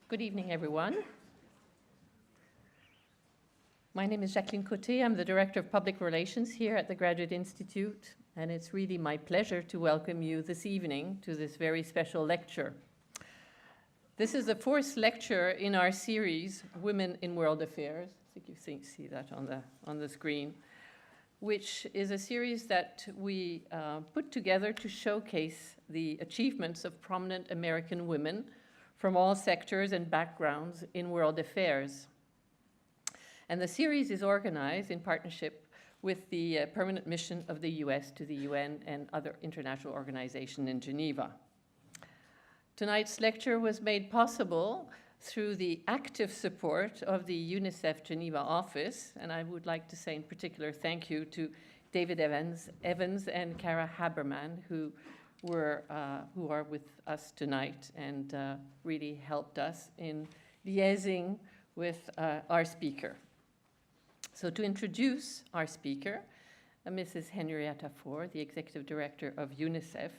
Good evening, everyone. My name is Jacqueline Côté. I'm the Director of Public Relations here at the Graduate Institute, and it's really my pleasure to welcome you this evening to this very special lecture. This is the fourth lecture in our series, Women in World Affairs. I think you see that on the screen, which is a series that we put together to showcase the achievements of prominent American women from all sectors and backgrounds in world affairs. And the series is organized in partnership with the permanent mission of the US to the UN and other international organizations in Geneva. Tonight's lecture was made possible through the active support of the UNICEF Geneva office, and I would like to say in particular thank you to David Evans and Cara Haberman, who are with us tonight and really helped us in liaising with our speaker. So to introduce our speaker, Mrs. Henrietta Fore, the Executive Director of UNICEF,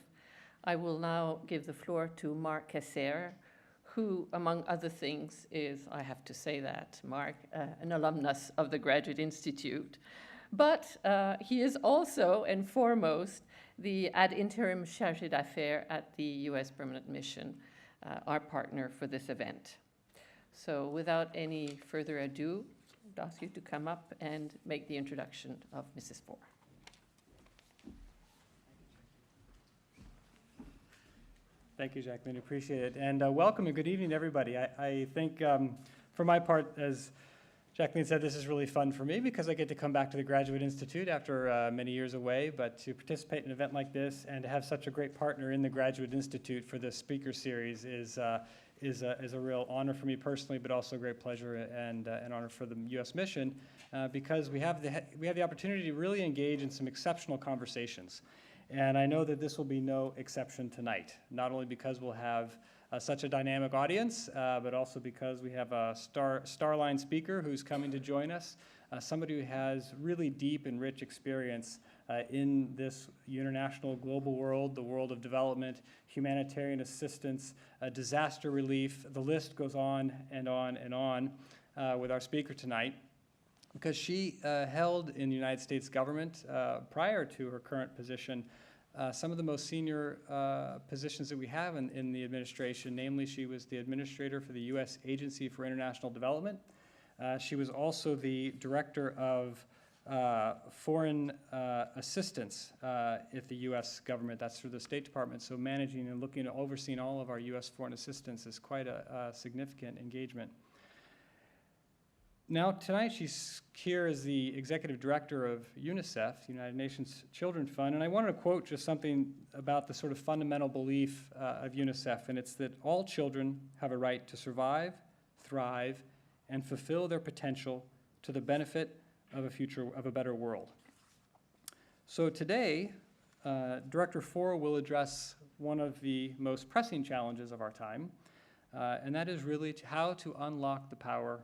I will now give the floor to Marc Casser, who, among other things, is, I have to say that, Marc, an alumnus of the Graduate Institute. But he is also and foremost the ad interim chargé d'affaires at the US Permanent Mission, our partner for this event. So without any further ado, I'd ask you to come up and make the introduction of Mrs. Fore. Thank you, Jacqueline. Appreciate it. And welcome and good evening to everybody. I think for my part, as Jacqueline said, this is really fun for me because I get to come back to the Graduate Institute after many years away, but to participate in an event like this and to have such a great partner in the Graduate Institute for this speaker series is a real honor for me personally, but also a great pleasure and an honor for the U.S. mission because we have the opportunity to really engage in some exceptional conversations. And I know that this will be no exception tonight, not only because we'll have such a dynamic audience, but also because we have a starline speaker who's coming to join us, somebody who has really deep and rich experience in this international global world, the world of development, humanitarian assistance, disaster relief. The list goes on and on and on with our speaker tonight, because she held in the United States government prior to her current position some of the most senior positions that we have in the administration. Namely, she was the administrator for the U.S. Agency for International Development. She was also the director of foreign assistance at the U.S. government. That's through the State Department. So managing and looking at overseeing all of our U.S. foreign assistance is quite a significant engagement. Now, tonight she's here as the Executive Director of UNICEF, the United Nations Children's Fund, and I wanted to quote just something about the sort of fundamental belief of UNICEF, and it's that all children have a right to survive, thrive, and fulfill their potential to the benefit of a better world. So today, Director Fore will address one of the most pressing challenges of our time, and that is really how to unlock the power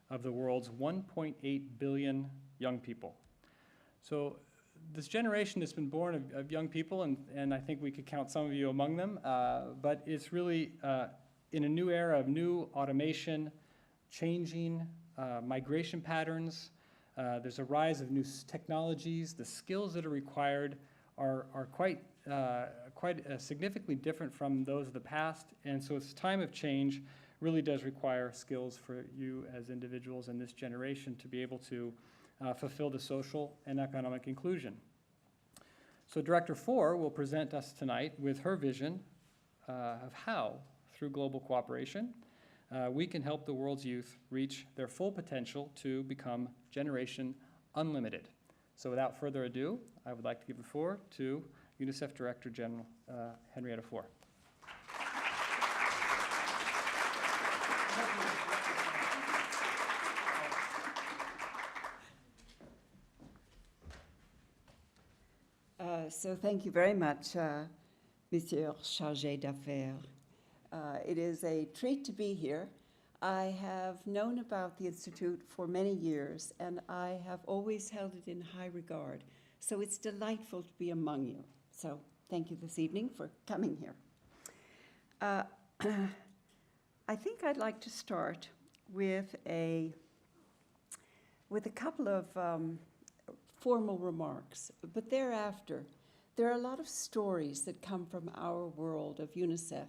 of the world's 1.8 billion young people. So this generation has been born of young people, and I think we could count some of you among them, but it's really in a new era of new automation, changing migration patterns. There's a rise of new technologies. The skills that are required are quite significantly different from those of the past, and so it's a time of change. Really does require skills for you as individuals in this generation to be able to fulfill the social and economic inclusion. So Director Fore will present us tonight with her vision of how, through global cooperation, we can help the world's youth reach their full potential to become Generation Unlimited. So without further ado, I would like to give the floor to UNICEF Director General Henrietta Fore. So thank you very much, Monsieur Chargé d'Affaires. It is a treat to be here. I have known about the Institute for many years, and I have always held it in high regard. So it's delightful to be among you. So thank you this evening for coming here. I think I'd like to start with a couple of formal remarks, but thereafter, there are a lot of stories that come from our world of UNICEF,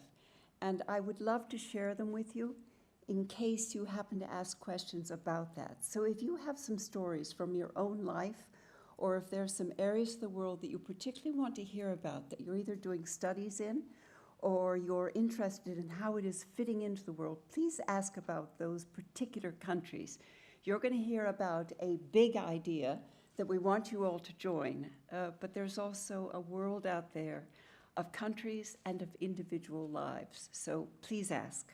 and I would love to share them with you in case you happen to ask questions about that. So if you have some stories from your own life, or if there are some areas of the world that you particularly want to hear about, that you're either doing studies in, or you're interested in how it is fitting into the world, please ask about those particular countries. You're going to hear about a big idea that we want you all to join, but there's also a world out there of countries and of individual lives, so please ask.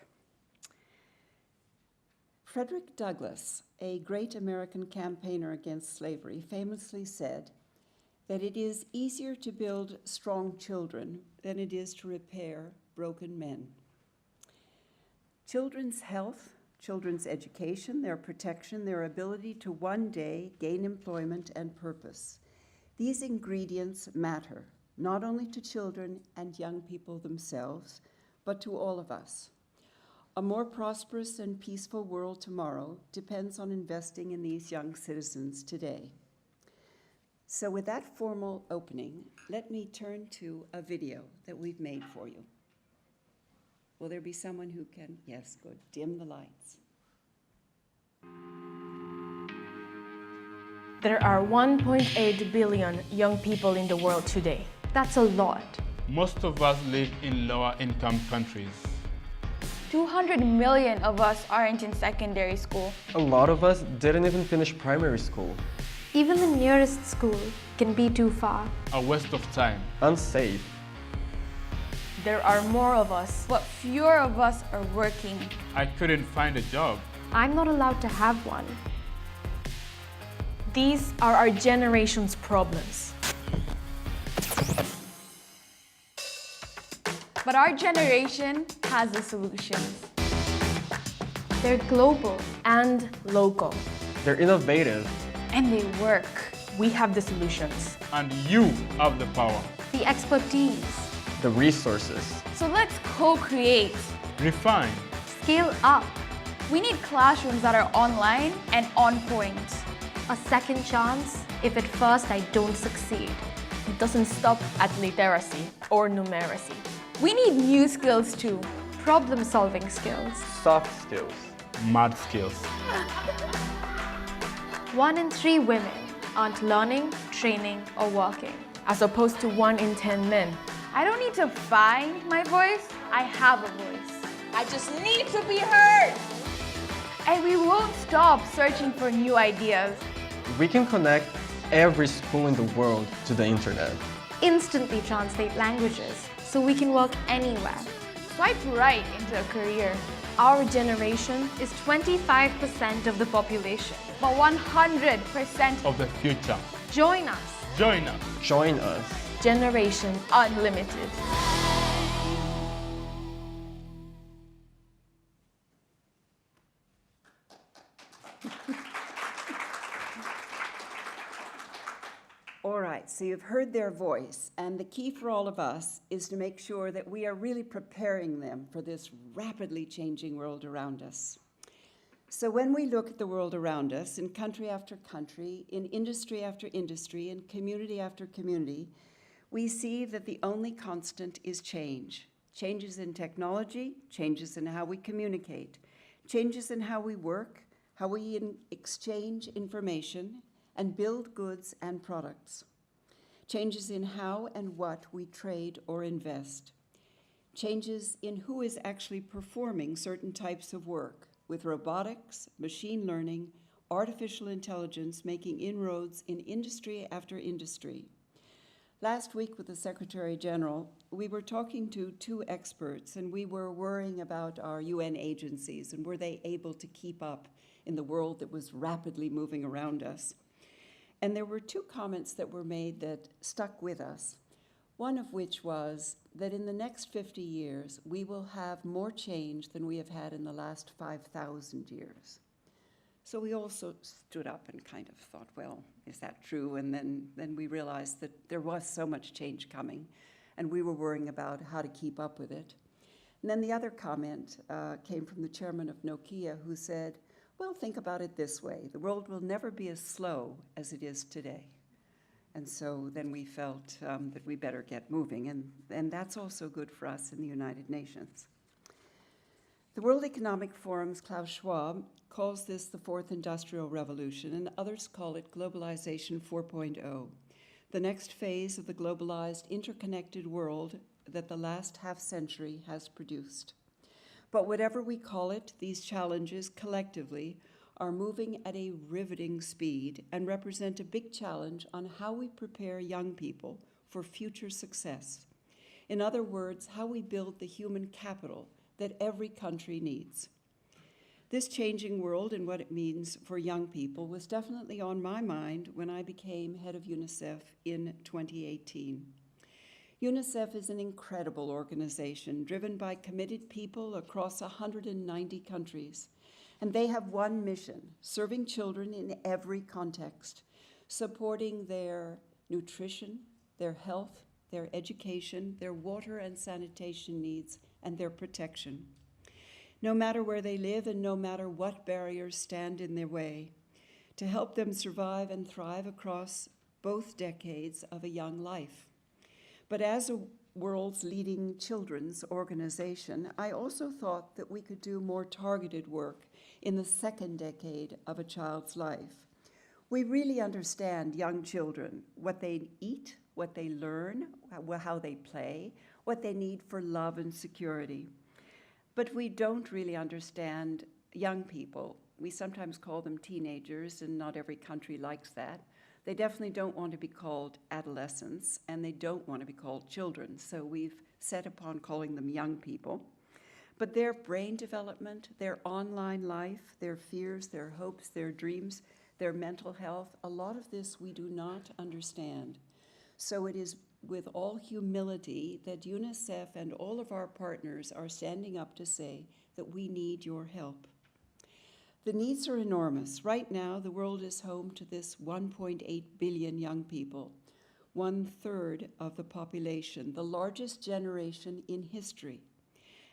Frederick Douglass, a great American campaigner against slavery, famously said that it is easier to build strong children than it is to repair broken men. Children's health, children's education, their protection, their ability to one day gain employment and purpose. These ingredients matter, not only to children and young people themselves, but to all of us. A more prosperous and peaceful world tomorrow depends on investing in these young citizens today. So with that formal opening, let me turn to a video that we've made for you. Will there be someone who can, yes, good, dim the lights. There are 1.8 billion young people in the world today. That's a lot. Most of us live in lower-income countries. 200 million of us aren't in secondary school. A lot of us didn't even finish primary school. Even the nearest school can be too far. A waste of time. Unsafe. There are more of us. But fewer of us are working. I couldn't find a job. I'm not allowed to have one. These are our generation's problems. But our generation has the solutions. They're global and local. They're innovative. And they work. We have the solutions, And you have the power. the expertise, The resources. So let's co-create. Refine. scale up, We need classrooms that are online and on point. a second chance if at first I don't succeed. It doesn't stop at literacy or numeracy. We need new skills too. Problem-solving skills. Soft skills. Mad skills. 1 in 3 women aren't learning, training, or working, as opposed to 1 in 10 men. I don't need to find my voice. I have a voice. I just need to be heard. And we won't stop searching for new ideas. We can connect every school in the world to the internet. Instantly translate languages so we can work anywhere. Swipe right into a career. Our generation is 25% of the population. But 100% Of the future. Join us. Join us. Join us. Generation unlimited. All right, so you've heard their voice, and the key for all of us is to make sure that we are really preparing them for this rapidly changing world around us. So when we look at the world around us, in country after country, in industry after industry, in community after community, we see that the only constant is change. Changes in technology, changes in how we communicate, changes in how we work, how we exchange information, and build goods and products. Changes in how and what we trade or invest. Changes in who is actually performing certain types of work, with robotics, machine learning, artificial intelligence making inroads in industry after industry. Last week with the Secretary General, we were talking to 2 experts, and we were worrying about our UN agencies and were they able to keep up in the world that was rapidly moving around us. And there were 2 comments that were made that stuck with us, one of which was that in the next 50 years, we will have more change than we have had in the last 5,000 years. So we also stood up and kind of thought, well, is that true? And then we realized that there was so much change coming, and we were worrying about how to keep up with it. And then the other comment came from the chairman of Nokia, who said, well, think about it this way. The world will never be as slow as it is today. And so then we felt that we better get moving, and that's also good for us in the United Nations. The World Economic Forum's Klaus Schwab calls this the fourth industrial revolution, and others call it globalization 4.0, the next phase of the globalized, interconnected world that the last half-century has produced. But whatever we call it, these challenges collectively are moving at a riveting speed and represent a big challenge on how we prepare young people for future success. In other words, how we build the human capital that every country needs. This changing world and what it means for young people was definitely on my mind when I became head of UNICEF in 2018. UNICEF is an incredible organization driven by committed people across 190 countries. And they have one mission, serving children in every context, supporting their nutrition, their health, their education, their water and sanitation needs, and their protection. No matter where they live and no matter what barriers stand in their way, to help them survive and thrive across both decades of a young life. But as a world's leading children's organization, I also thought that we could do more targeted work in the second decade of a child's life. We really understand young children, what they eat, what they learn, how they play, what they need for love and security. But we don't really understand young people. We sometimes call them teenagers, and not every country likes that. They definitely don't want to be called adolescents, and they don't want to be called children, so we've set upon calling them young people. But their brain development, their online life, their fears, their hopes, their dreams, their mental health, a lot of this we do not understand. So it is with all humility that UNICEF and all of our partners are standing up to say that we need your help. The needs are enormous. Right now, the world is home to this 1.8 billion young people, 1/3 of the population, the largest generation in history.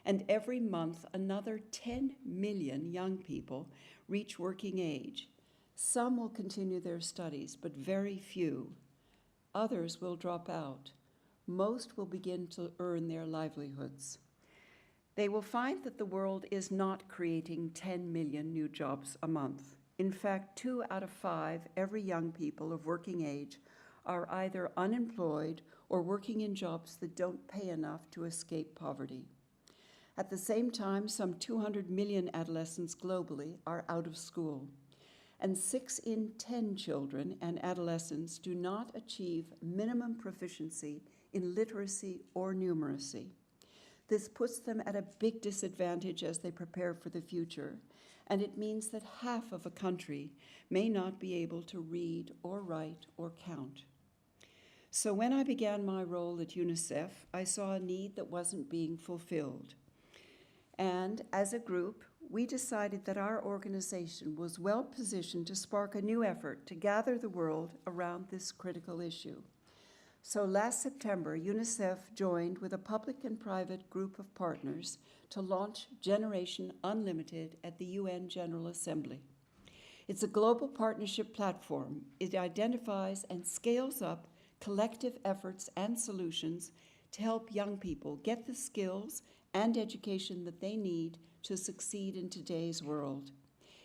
And every month, another 10 million young people reach working age. Some will continue their studies, but very few. Others will drop out. Most will begin to earn their livelihoods. They will find that the world is not creating 10 million new jobs a month. In fact, 2 out of 5 every young people of working age are either unemployed or working in jobs that don't pay enough to escape poverty. At the same time, some 200 million adolescents globally are out of school, and 6 in 10 children and adolescents do not achieve minimum proficiency in literacy or numeracy. This puts them at a big disadvantage as they prepare for the future, and it means that half of a country may not be able to read or write or count. So when I began my role at UNICEF, I saw a need that wasn't being fulfilled. And as a group, we decided that our organization was well positioned to spark a new effort to gather the world around this critical issue. So last September, UNICEF joined with a public and private group of partners to launch Generation Unlimited at the UN General Assembly. It's a global partnership platform. It identifies and scales up collective efforts and solutions to help young people get the skills and education that they need to succeed in today's world.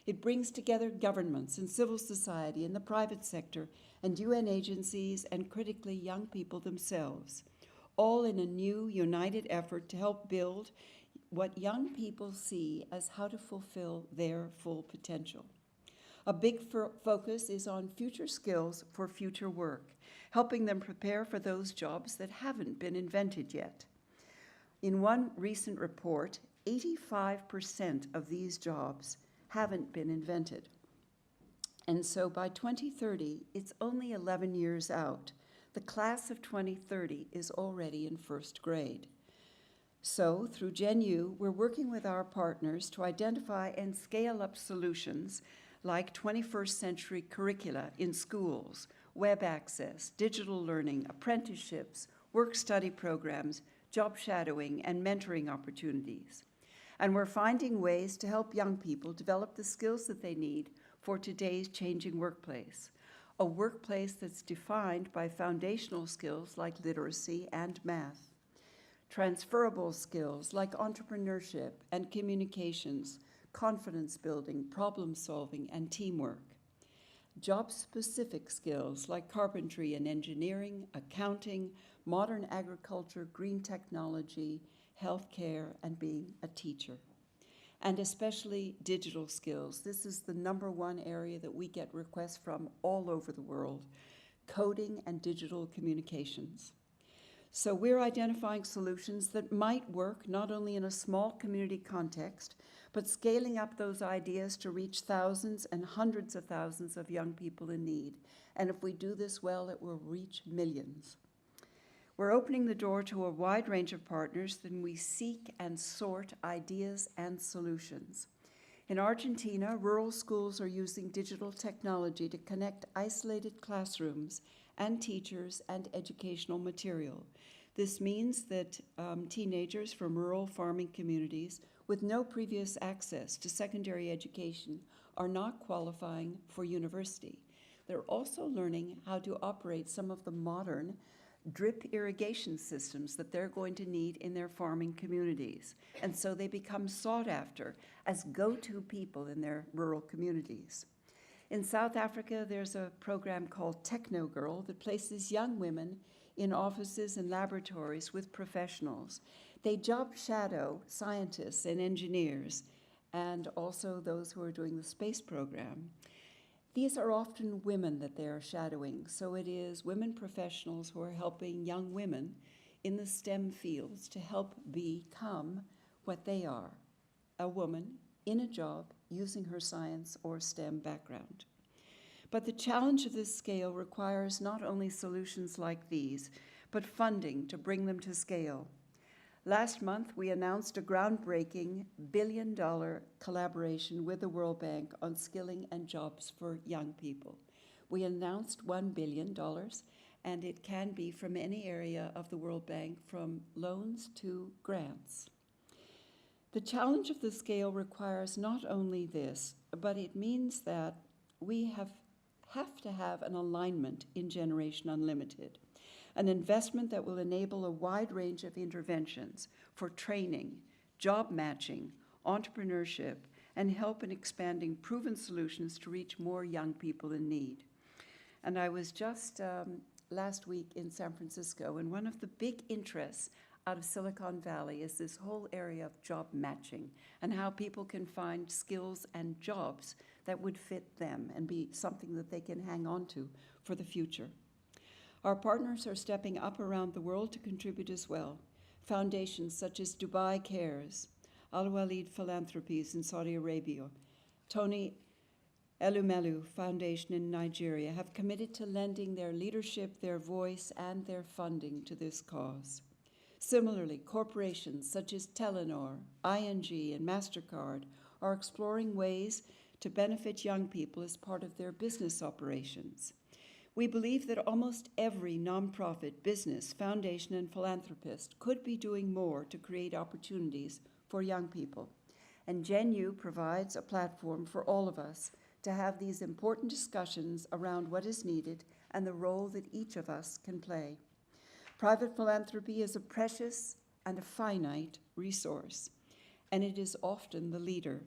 It brings together governments and civil society and the private sector and UN agencies and critically young people themselves, all in a new united effort to help build what young people see as how to fulfill their full potential. A big focus is on future skills for future work, helping them prepare for those jobs that haven't been invented yet. In one recent report, 85% of these jobs haven't been invented. And so by 2030, it's only 11 years out. The class of 2030 is already in first grade. So through Genu, we're working with our partners to identify and scale up solutions like 21st century curricula in schools, web access, digital learning, apprenticeships, work-study programs, job shadowing, and mentoring opportunities. And we're finding ways to help young people develop the skills that they need for today's changing workplace, a workplace that's defined by foundational skills like literacy and math, transferable skills like entrepreneurship and communications, confidence building, problem solving, and teamwork, job-specific skills like carpentry and engineering, accounting, modern agriculture, green technology, healthcare, and being a teacher. And especially digital skills. This is the #1 area that we get requests from all over the world, coding and digital communications. So we're identifying solutions that might work not only in a small community context, but scaling up those ideas to reach thousands and hundreds of thousands of young people in need. And if we do this well, it will reach millions. We're opening the door to a wide range of partners, then we seek and sort ideas and solutions. In Argentina, rural schools are using digital technology to connect isolated classrooms and teachers and educational material. This means that teenagers from rural farming communities with no previous access to secondary education are not qualifying for university. They're also learning how to operate some of the modern drip irrigation systems that they're going to need in their farming communities. And so they become sought after as go-to people in their rural communities. In South Africa, there's a program called Techno Girl that places young women in offices and laboratories with professionals. They job shadow scientists and engineers, and also those who are doing the space program. These are often women that they are shadowing, so it is women professionals who are helping young women in the STEM fields to help become what they are, a woman in a job using her science or STEM background. But the challenge of this scale requires not only solutions like these, but funding to bring them to scale. Last month, we announced a groundbreaking billion-dollar collaboration with the World Bank on skilling and jobs for young people. We announced $1 billion, and it can be from any area of the World Bank, from loans to grants. The challenge of the scale requires not only this, but it means that we have to have an alignment in Generation Unlimited, an investment that will enable a wide range of interventions for training, job matching, entrepreneurship, and help in expanding proven solutions to reach more young people in need. And I was just last week in San Francisco, and one of the big interests out of Silicon Valley is this whole area of job matching and how people can find skills and jobs that would fit them and be something that they can hang on to for the future. Our partners are stepping up around the world to contribute as well. Foundations such as Dubai Cares, Al-Walid Philanthropies in Saudi Arabia, Tony Elumelu Foundation in Nigeria have committed to lending their leadership, their voice, and their funding to this cause. Similarly, corporations such as Telenor, ING, and MasterCard are exploring ways to benefit young people as part of their business operations. We believe that almost every nonprofit, business, foundation, and philanthropist could be doing more to create opportunities for young people. And Genu provides a platform for all of us to have these important discussions around what is needed and the role that each of us can play. Private philanthropy is a precious and a finite resource, and it is often the leader.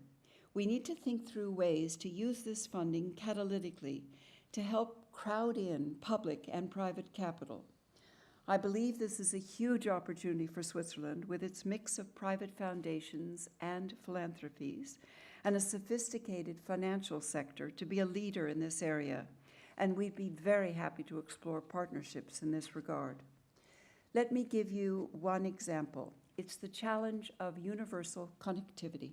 We need to think through ways to use this funding catalytically to help crowd in public and private capital. I believe this is a huge opportunity for Switzerland with its mix of private foundations and philanthropies and a sophisticated financial sector to be a leader in this area, and we'd be very happy to explore partnerships in this regard. Let me give you one example. It's the challenge of universal connectivity.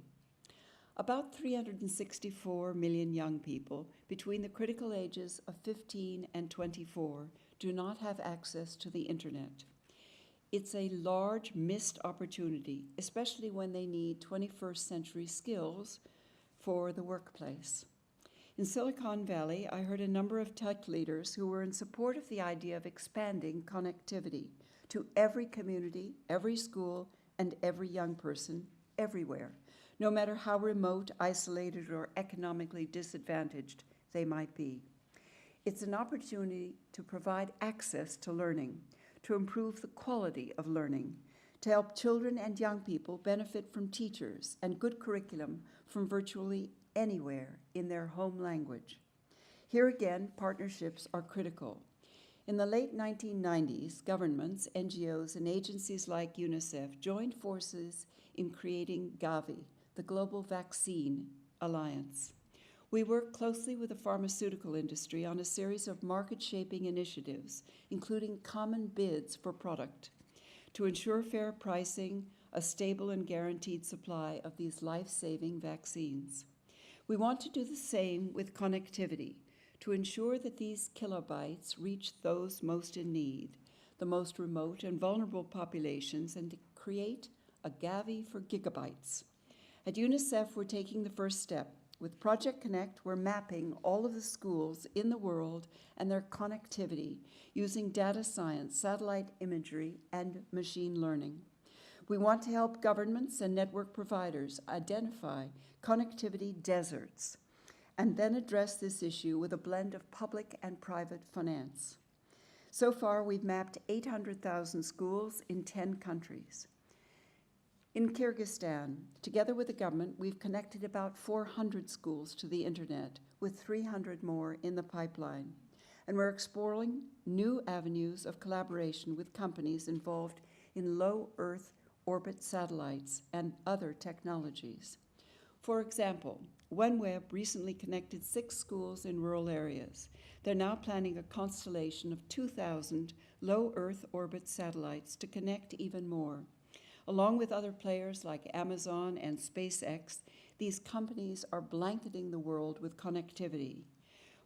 About 364 million young people between the critical ages of 15 and 24 do not have access to the internet. It's a large missed opportunity, especially when they need 21st century skills for the workplace. In Silicon Valley, I heard a number of tech leaders who were in support of the idea of expanding connectivity to every community, every school, and every young person everywhere, no matter how remote, isolated, or economically disadvantaged they might be. It's an opportunity to provide access to learning, to improve the quality of learning, to help children and young people benefit from teachers and good curriculum from virtually anywhere in their home language. Here again, partnerships are critical. In the late 1990s, governments, NGOs, and agencies like UNICEF joined forces in creating Gavi, the Global Vaccine Alliance. We work closely with the pharmaceutical industry on a series of market-shaping initiatives, including common bids for product, to ensure fair pricing, a stable and guaranteed supply of these life-saving vaccines. We want to do the same with connectivity, to ensure that these kilobytes reach those most in need, the most remote and vulnerable populations, and to create a Gavi for gigabytes. At UNICEF, we're taking the first step. With Project Connect, we're mapping all of the schools in the world and their connectivity using data science, satellite imagery, and machine learning. We want to help governments and network providers identify connectivity deserts and then address this issue with a blend of public and private finance. So far, we've mapped 800,000 schools in 10 countries. In Kyrgyzstan, together with the government, we've connected about 400 schools to the internet, with 300 more in the pipeline. And we're exploring new avenues of collaboration with companies involved in low Earth orbit satellites and other technologies. For example, OneWeb recently connected 6 schools in rural areas. They're now planning a constellation of 2,000 low Earth orbit satellites to connect even more. Along with other players like Amazon and SpaceX, these companies are blanketing the world with connectivity.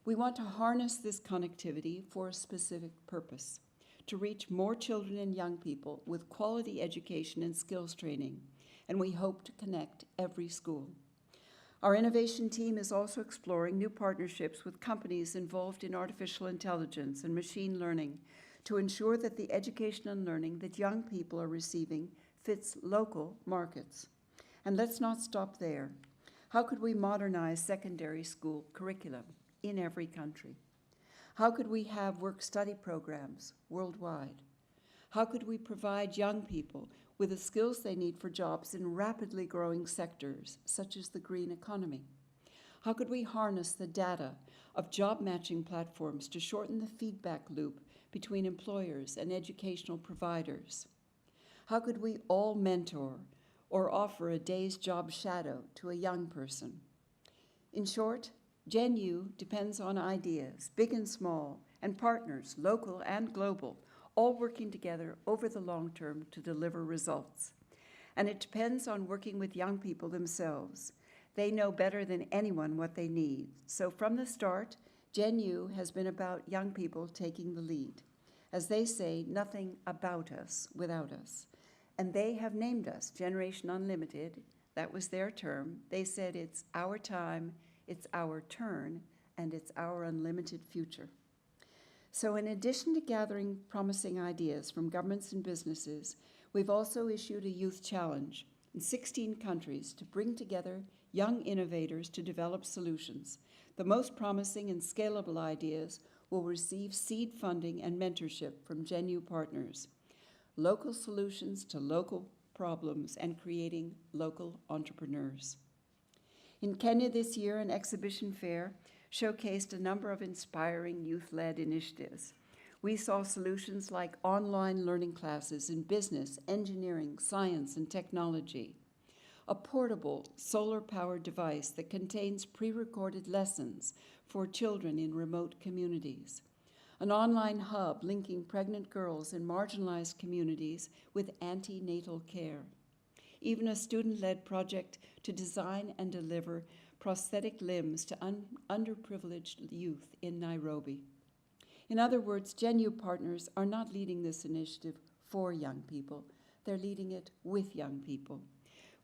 We want to harness this connectivity for a specific purpose, to reach more children and young people with quality education and skills training, and we hope to connect every school. Our innovation team is also exploring new partnerships with companies involved in artificial intelligence and machine learning to ensure that the education and learning that young people are receiving fits local markets. And let's not stop there. How could we modernize secondary school curriculum in every country? How could we have work-study programs worldwide? How could we provide young people with the skills they need for jobs in rapidly growing sectors, such as the green economy? How could we harness the data of job matching platforms to shorten the feedback loop between employers and educational providers? How could we all mentor or offer a day's job shadow to a young person? In short, Genu depends on ideas, big and small, and partners, local and global, all working together over the long term to deliver results. And it depends on working with young people themselves. They know better than anyone what they need. So from the start, Genu has been about young people taking the lead. As they say, nothing about us without us. And they have named us Generation Unlimited. That was their term. They said it's our time, it's our turn, and it's our unlimited future. So in addition to gathering promising ideas from governments and businesses, we've also issued a youth challenge in 16 countries to bring together young innovators to develop solutions. The most promising and scalable ideas will receive seed funding and mentorship from Genu partners. Local solutions to local problems and creating local entrepreneurs. In Kenya this year, an exhibition fair showcased a number of inspiring youth-led initiatives. We saw solutions like online learning classes in business, engineering, science, and technology, a portable solar-powered device that contains pre-recorded lessons for children in remote communities, an online hub linking pregnant girls in marginalized communities with antenatal care, even a student-led project to design and deliver prosthetic limbs to underprivileged youth in Nairobi. In other words, Genu partners are not leading this initiative for young people, they're leading it with young people.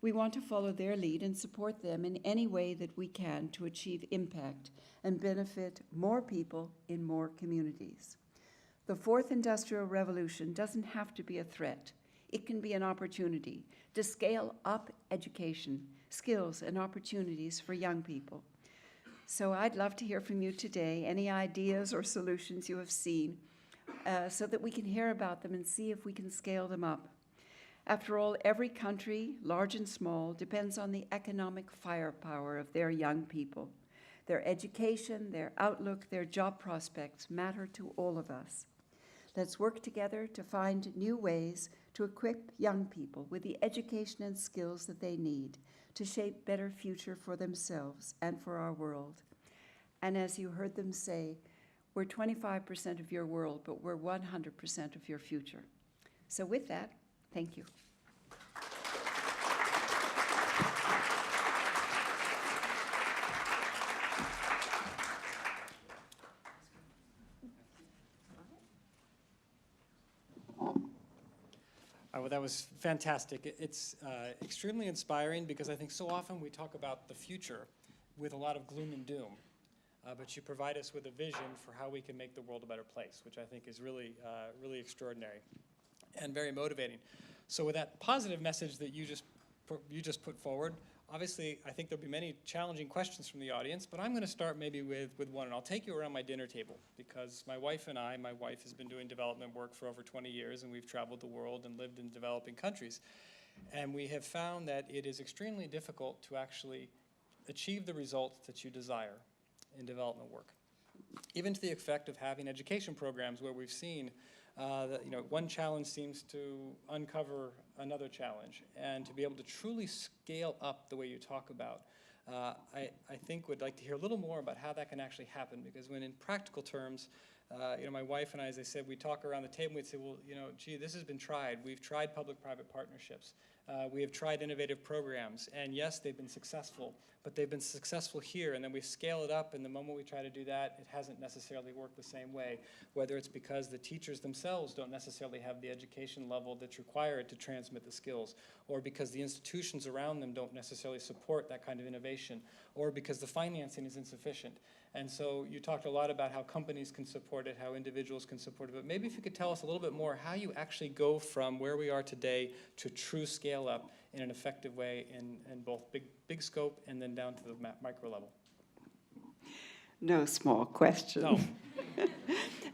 We want to follow their lead and support them in any way that we can to achieve impact and benefit more people in more communities. The fourth industrial revolution doesn't have to be a threat. It can be an opportunity to scale up education, skills, and opportunities for young people. So I'd love to hear from you today, any ideas or solutions you have seen, so that we can hear about them and see if we can scale them up. After all, every country, large and small, depends on the economic firepower of their young people. Their education, their outlook, their job prospects matter to all of us. Let's work together to find new ways to equip young people with the education and skills that they need to shape a better future for themselves and for our world. And as you heard them say, we're 25% of your world, but we're 100% of your future. So with that, thank you. Well, that was fantastic. It's extremely inspiring because I think so often we talk about the future with a lot of gloom and doom, but you provide us with a vision for how we can make the world a better place, which I think is really, really extraordinary and very motivating. So with that positive message that you just put forward, obviously I think there'll be many challenging questions from the audience, but I'm going to start maybe with one, and I'll take you around my dinner table because my wife has been doing development work for over 20 years, and we've traveled the world and lived in developing countries. And we have found that it is extremely difficult to actually achieve the results that you desire in development work, even to the effect of having education programs where we've seen that one challenge seems to uncover another challenge, and to be able to truly scale up the way you talk about, I think would like to hear a little more about how that can actually happen, because when in practical terms, my wife and I, as I said, we talk around the table and we'd say, well, gee, this has been tried. We've tried public-private partnerships. We have tried innovative programs, and yes, they've been successful, but they've been successful here, and then we scale it up, and the moment we try to do that, it hasn't necessarily worked the same way, whether it's because the teachers themselves don't necessarily have the education level that's required to transmit the skills, or because the institutions around them don't necessarily support that kind of innovation, or because the financing is insufficient. And so you talked a lot about how companies can support it, how individuals can support it, but maybe if you could tell us a little bit more how you actually go from where we are today to true scale up in an effective way in both big scope and then down to the micro level. No small question.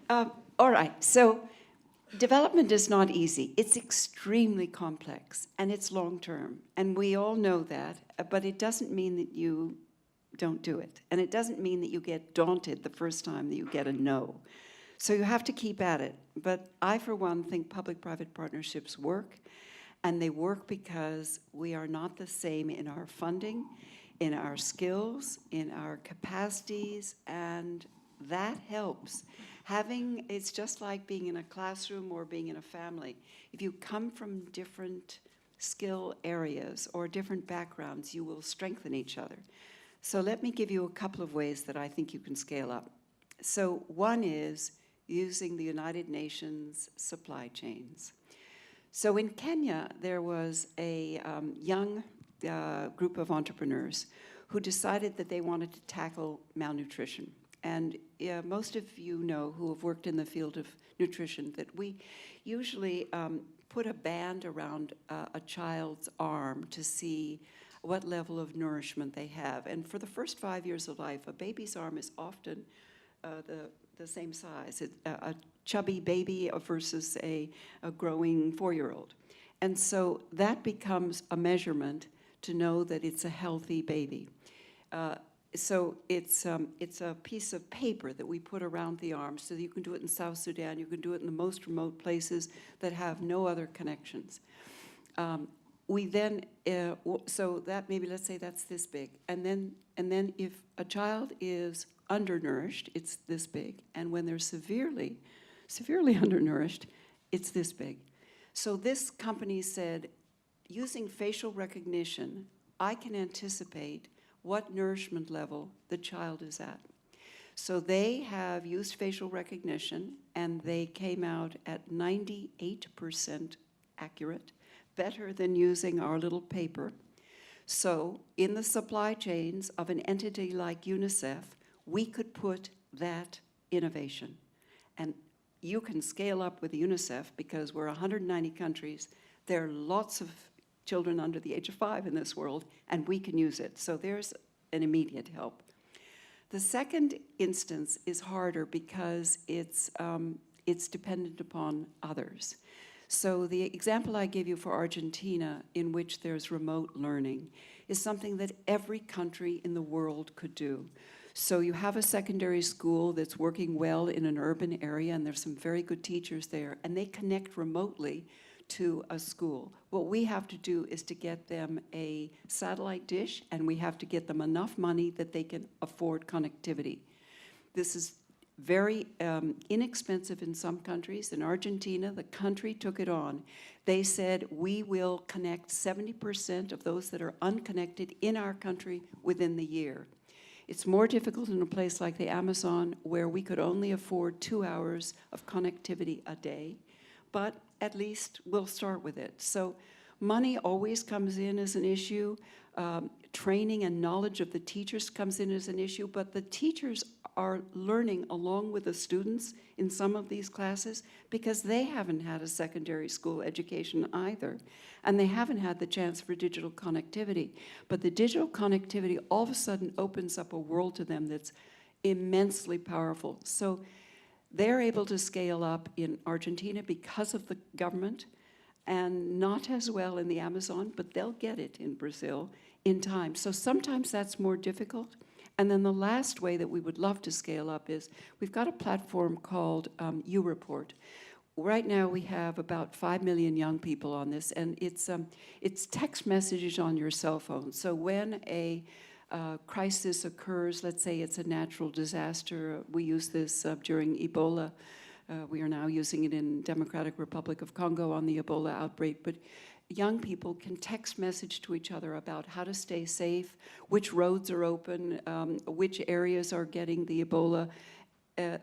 No. All right, so development is not easy. It's extremely complex, and it's long-term, and we all know that, but it doesn't mean that you don't do it. And it doesn't mean that you get daunted the first time that you get a no. So you have to keep at it. But I, for one, think public-private partnerships work, and they work because we are not the same in our funding, in our skills, in our capacities, and that helps. It's just like being in a classroom or being in a family. If you come from different skill areas or different backgrounds, you will strengthen each other. So let me give you a couple of ways that I think you can scale up. So one is using the United Nations supply chains. So in Kenya, there was a young group of entrepreneurs who decided that they wanted to tackle malnutrition. And most of you know, who have worked in the field of nutrition, that we usually put a band around a child's arm to see what level of nourishment they have. And for the first 5 years of life, a baby's arm is often the same size, a chubby baby versus a growing 4-year-old. And so that becomes a measurement to know that it's a healthy baby. So it's a piece of paper that we put around the arm so that you can do it in South Sudan, you can do it in the most remote places that have no other connections. We then, so that maybe, let's say that's this big. And then if a child is undernourished, it's this big. And when they're severely undernourished, it's this big. So this company said, using facial recognition, I can anticipate what nourishment level the child is at. So they have used facial recognition, and they came out at 98% accurate, better than using our little paper. So in the supply chains of an entity like UNICEF, we could put that innovation. And you can scale up with UNICEF because we're 190 countries. There are lots of children under the age of 5 in this world, and we can use it. So there's an immediate help. The second instance is harder because it's dependent upon others. So the example I gave you for Argentina, in which there's remote learning, is something that every country in the world could do. So you have a secondary school that's working well in an urban area, and there's some very good teachers there, and they connect remotely to a school. What we have to do is to get them a satellite dish, and we have to get them enough money that they can afford connectivity. This is very inexpensive in some countries. In Argentina, the country took it on. They said, we will connect 70% of those that are unconnected in our country within the year. It's more difficult in a place like the Amazon, where we could only afford 2 hours of connectivity a day, but at least we'll start with it. So money always comes in as an issue. Training and knowledge of the teachers comes in as an issue, but the teachers are learning along with the students in some of these classes because they haven't had a secondary school education either, and they haven't had the chance for digital connectivity. But the digital connectivity all of a sudden opens up a world to them that's immensely powerful. So they're able to scale up in Argentina because of the government, and not as well in the Amazon, but they'll get it in Brazil in time. So sometimes that's more difficult. And then the last way that we would love to scale up is we've got a platform called U-Report. Right now we have about 5 million young people on this, and it's text messages on your cell phone. So when a crisis occurs, let's say it's a natural disaster, we use this during Ebola. We are now using it in Democratic Republic of Congo on the Ebola outbreak, but young people can text message to each other about how to stay safe, which roads are open, which areas are getting the Ebola.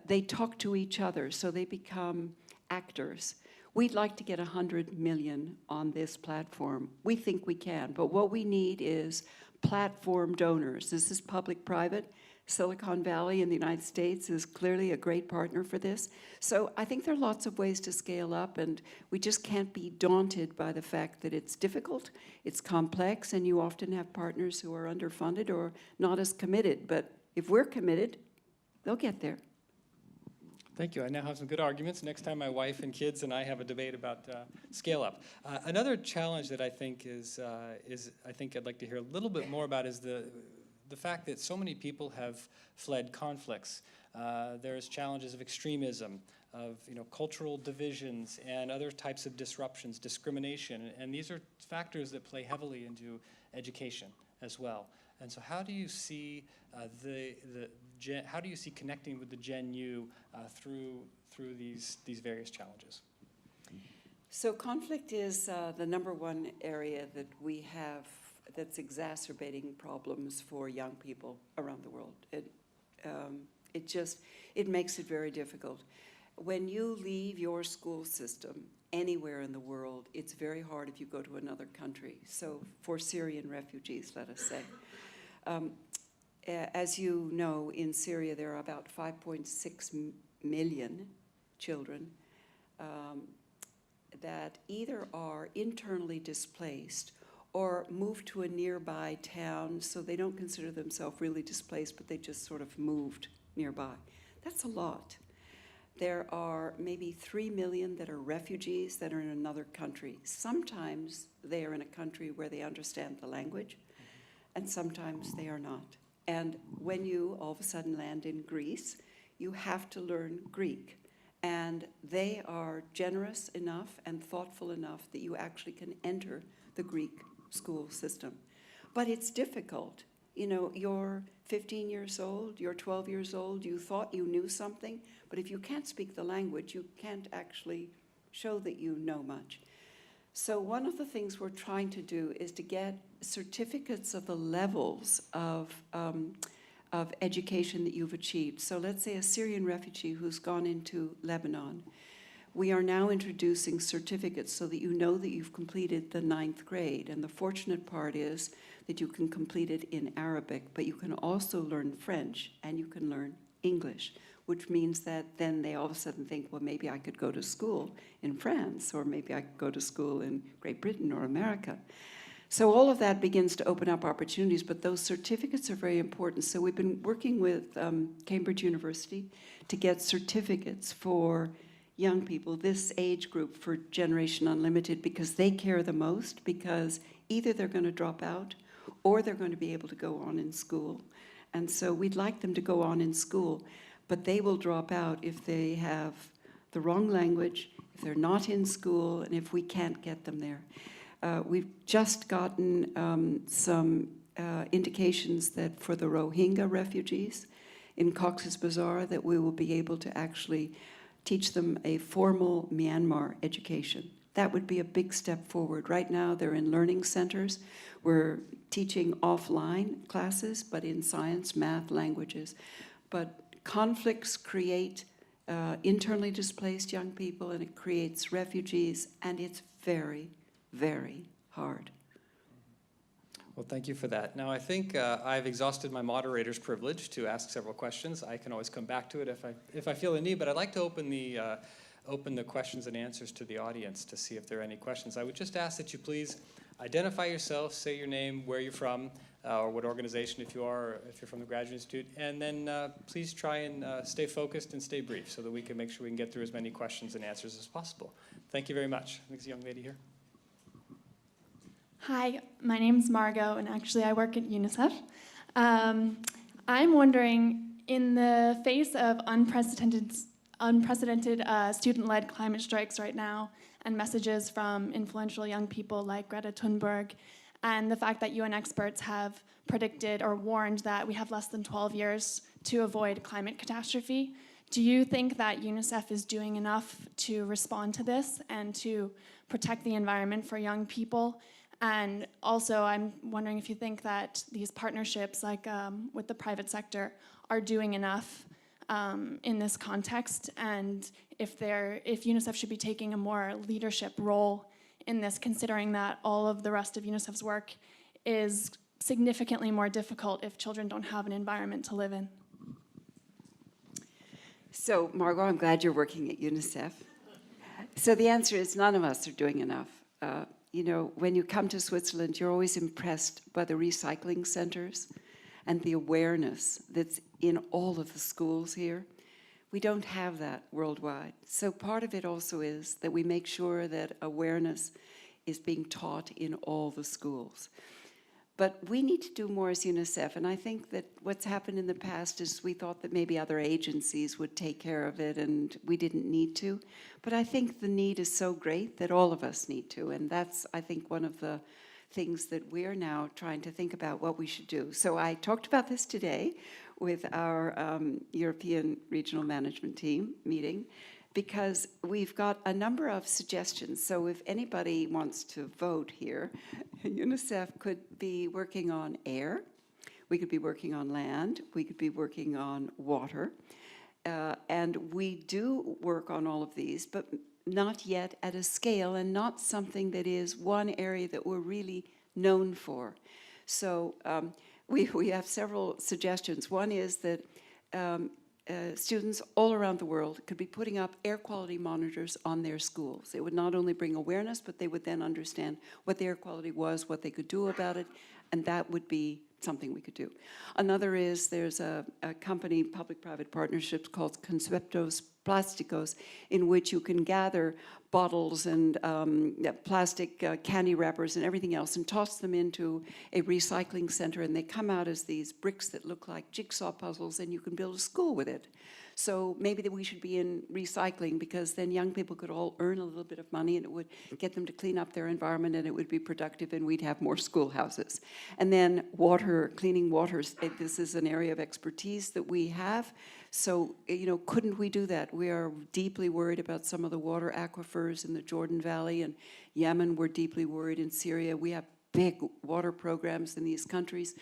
They talk to each other, so they become actors. We'd like to get 100 million on this platform. We think we can, but what we need is platform donors. This is public-private. Silicon Valley in the United States is clearly a great partner for this. So I think there are lots of ways to scale up, and we just can't be daunted by the fact that it's difficult, it's complex, and you often have partners who are underfunded or not as committed. But if we're committed, they'll get there. Thank you. I now have some good arguments. Next time my wife and kids and I have a debate about scale up. Another challenge that I think I think I'd like to hear a little bit more about is the fact that so many people have fled conflicts. There's challenges of extremism, of cultural divisions, and other types of disruptions, discrimination, and these are factors that play heavily into education as well. And so, how do you see how do you see connecting with the Genu through these various challenges? So conflict is the number one area that we have that's exacerbating problems for young people around the world. It makes it very difficult. When you leave your school system anywhere in the world, it's very hard if you go to another country. So for Syrian refugees, let us say. As you know, in Syria there are about 5.6 million children that either are internally displaced or moved to a nearby town, so they don't consider themselves really displaced, but they just sort of moved nearby. That's a lot. There are maybe 3 million that are refugees that are in another country. Sometimes they are in a country where they understand the language, and sometimes they are not. And when you all of a sudden land in Greece, you have to learn Greek. And they are generous enough and thoughtful enough that you actually can enter the Greek school system. But it's difficult. You're 15 years old, you're 12 years old, you thought you knew something, but if you can't speak the language, you can't actually show that you know much. So one of the things we're trying to do is to get certificates of the levels of education that you've achieved. So let's say a Syrian refugee who's gone into Lebanon. We are now introducing certificates so that you know that you've completed the 9th grade. And the fortunate part is that you can complete it in Arabic, but you can also learn French and you can learn English. which means that then they all of a sudden think, well, maybe I could go to school in France, or maybe I could go to school in Great Britain or America. So all of that begins to open up opportunities, but those certificates are very important. So we've been working with Cambridge University to get certificates for young people, this age group, for Generation Unlimited, because they care the most, because either they're going to drop out or they're going to be able to go on in school. And so we'd like them to go on in school, but they will drop out if they have the wrong language, if they're not in school, and if we can't get them there. We've just gotten some indications that for the Rohingya refugees in Cox's Bazar, that we will be able to actually teach them a formal Myanmar education. That would be a big step forward. Right now, they're in learning centers. We're teaching offline classes, but in science, math, languages. But conflicts create internally displaced young people, and it creates refugees, and it's very, very hard. Well, thank you for that. Now, I think I've exhausted my moderator's privilege to ask several questions. I can always come back to it if I feel the need, but I'd like to open the questions and answers to the audience to see if there are any questions. I would just ask that you please identify yourself, say your name, where you're from, or what organization if you're from the Graduate Institute, and then please try and stay focused and stay brief so that we can make sure we can get through as many questions and answers as possible. Thank you very much. There's a young lady here. Hi, my name's Margot, and actually I work at UNICEF. I'm wondering, in the face of unprecedented student-led climate strikes right now, and messages from influential young people like Greta Thunberg, and the fact that UN experts have predicted or warned that we have less than 12 years to avoid climate catastrophe, do you think that UNICEF is doing enough to respond to this and to protect the environment for young people? And also, I'm wondering if you think that these partnerships, like with the private sector, are doing enough in this context, and if UNICEF should be taking a more leadership role in this, considering that all of the rest of UNICEF's work is significantly more difficult if children don't have an environment to live in. So, Margot, I'm glad you're working at UNICEF. So the answer is none of us are doing enough. You know, when you come to Switzerland, you're always impressed by the recycling centers and the awareness that's in all of the schools here. We don't have that worldwide. So part of it also is that we make sure that awareness is being taught in all the schools. But we need to do more as UNICEF, and I think that what's happened in the past is we thought that maybe other agencies would take care of it and we didn't need to. But I think the need is so great that all of us need to, and that's, I think, one of the things that we're now trying to think about what we should do. So I talked about this today with our European Regional Management Team meeting, because we've got a number of suggestions. So if anybody wants to vote here, UNICEF could be working on air, we could be working on land, we could be working on water, and we do work on all of these, but not yet at a scale and not something that is one area that we're really known for. So we have several suggestions. One is that students all around the world could be putting up air quality monitors on their schools. It would not only bring awareness, but they would then understand what the air quality was, what they could do about it, and that would be something we could do. Another is there's a company, public-private partnerships, called Conceptos Plásticos, in which you can gather bottles and plastic candy wrappers and everything else and toss them into a recycling center, and they come out as these bricks that look like jigsaw puzzles, and you can build a school with it. So maybe that we should be in recycling, because then young people could all earn a little bit of money and it would get them to clean up their environment and it would be productive and we'd have more schoolhouses. And then water, cleaning waters, this is an area of expertise that we have. So, you know, couldn't we do that? We are deeply worried about some of the water aquifers in the Jordan Valley and Yemen. We're deeply worried in Syria. We have big water programs in these countries.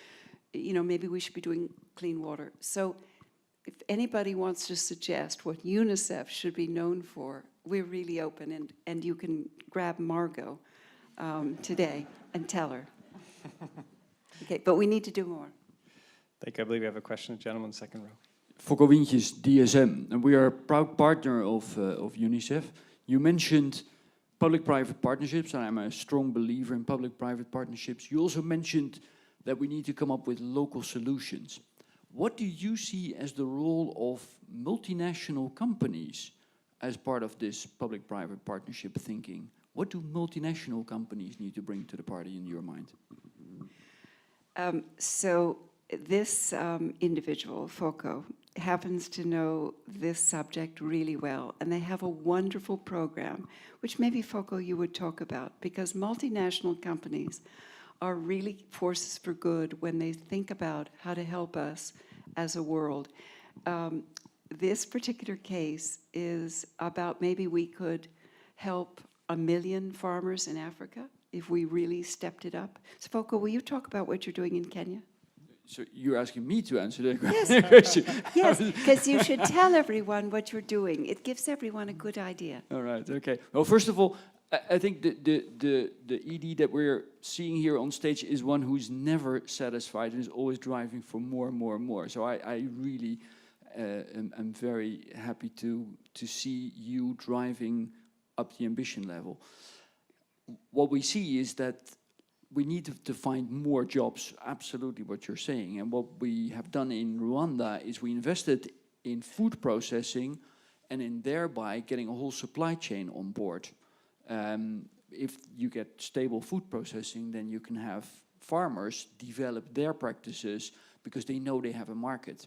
You know, maybe we should be doing clean water. So if anybody wants to suggest what UNICEF should be known for, we're really open, and you can grab Margot today and tell her. Okay, but we need to do more. Thank you. I believe we have a question, gentleman in the second row. Fokko Wientjes, DSM, and we are a proud partner of UNICEF. You mentioned public-private partnerships, and I'm a strong believer in public-private partnerships. You also mentioned that we need to come up with local solutions. What do you see as the role of multinational companies as part of this public-private partnership thinking? What do multinational companies need to bring to the party in your mind? So this individual, Fokko, happens to know this subject really well, and they have a wonderful program, which maybe, Fokko, you would talk about, because multinational companies are really forces for good when they think about how to help us as a world. This particular case is about maybe we could help 1 million farmers in Africa if we really stepped it up. So, Fokko, will you talk about what you're doing in Kenya? So you're asking me to answer that Yes. question? Yes, because you should tell everyone what you're doing. It gives everyone a good idea. All right, okay. Well, first of all, I think the ED that we're seeing here on stage is one who's never satisfied and is always driving for more and more and more. So I really am very happy to see you driving up the ambition level. What we see is that we need to find more jobs, absolutely what you're saying. And what we have done in Rwanda is we invested in food processing and in thereby getting a whole supply chain on board. If you get stable food processing, then you can have farmers develop their practices because they know they have a market.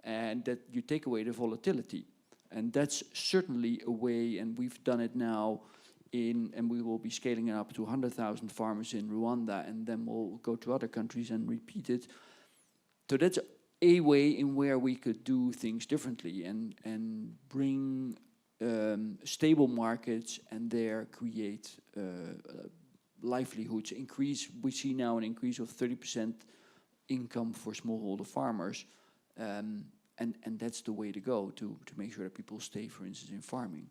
And that you take away the volatility. And that's certainly a way, and we've done it now and we will be scaling it up to 100,000 farmers in Rwanda, and then we'll go to other countries and repeat it. So that's a way in where we could do things differently and bring stable markets and there create livelihoods. We see now an increase of 30% income for smallholder farmers, and that's the way to go to make sure that people stay, for instance, in farming.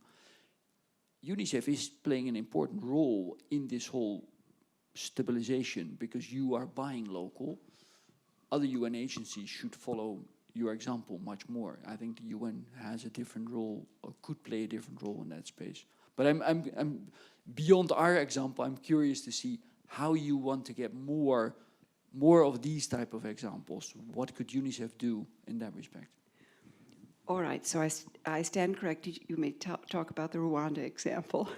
UNICEF is playing an important role in this whole stabilization because you are buying local. Other UN agencies should follow your example much more. I think the UN has a different role or could play a different role in that space. But I'm beyond our example. I'm curious to see how you want to get more of these type of examples. What could UNICEF do in that respect? All right, so I stand corrected. You may talk about the Rwanda example.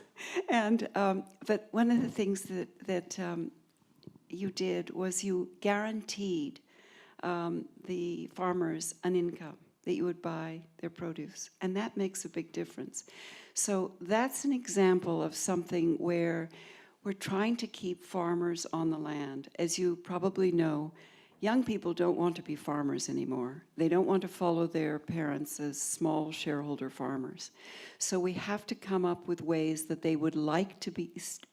And but one of the things that you did was you guaranteed the farmers an income that you would buy their produce. And that makes a big difference. So that's an example of something where we're trying to keep farmers on the land. As you probably know, young people don't want to be farmers anymore. They don't want to follow their parents as small shareholder farmers. So we have to come up with ways that they would like to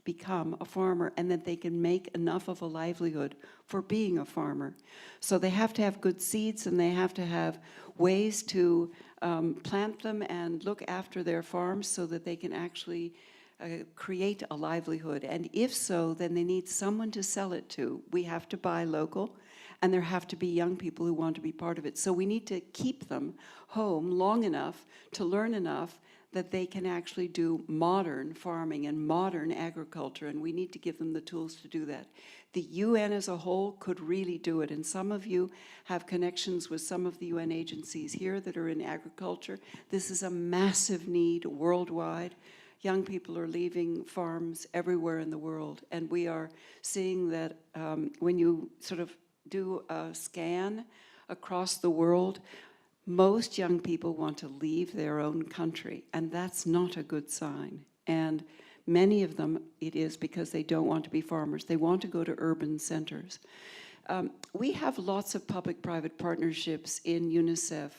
become a farmer and that they can make enough of a livelihood for being a farmer. So they have to have good seeds and they have to have ways to plant them and look after their farms so that they can actually create a livelihood. And if so, then they need someone to sell it to. We have to buy local. And there have to be young people who want to be part of it. So we need to keep them home long enough to learn enough that they can actually do modern farming and modern agriculture, and we need to give them the tools to do that. The UN as a whole could really do it, and some of you have connections with some of the UN agencies here that are in agriculture. This is a massive need worldwide. Young people are leaving farms everywhere in the world, and we are seeing that when you sort of do a scan across the world, most young people want to leave their own country, and that's not a good sign. And many of them, it is because they don't want to be farmers. They want to go to urban centers. We have lots of public-private partnerships in UNICEF.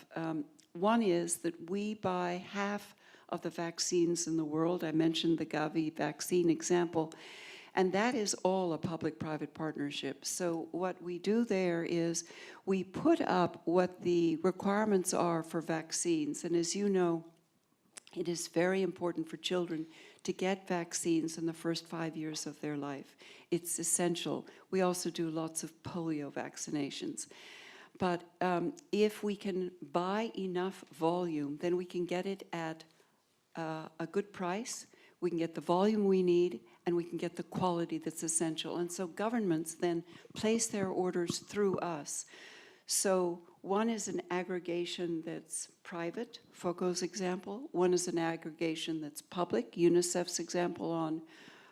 One is that we buy half of the vaccines in the world. I mentioned the Gavi vaccine example. And that is all a public-private partnership. So what we do there is we put up what the requirements are for vaccines. And as you know, it is very important for children to get vaccines in the first 5 years of their life. It's essential. We also do lots of polio vaccinations. But if we can buy enough volume, then we can get it at a good price, we can get the volume we need, and we can get the quality that's essential. And so governments then place their orders through us. So one is an aggregation that's private, FOCO's example. One is an aggregation that's public, UNICEF's example on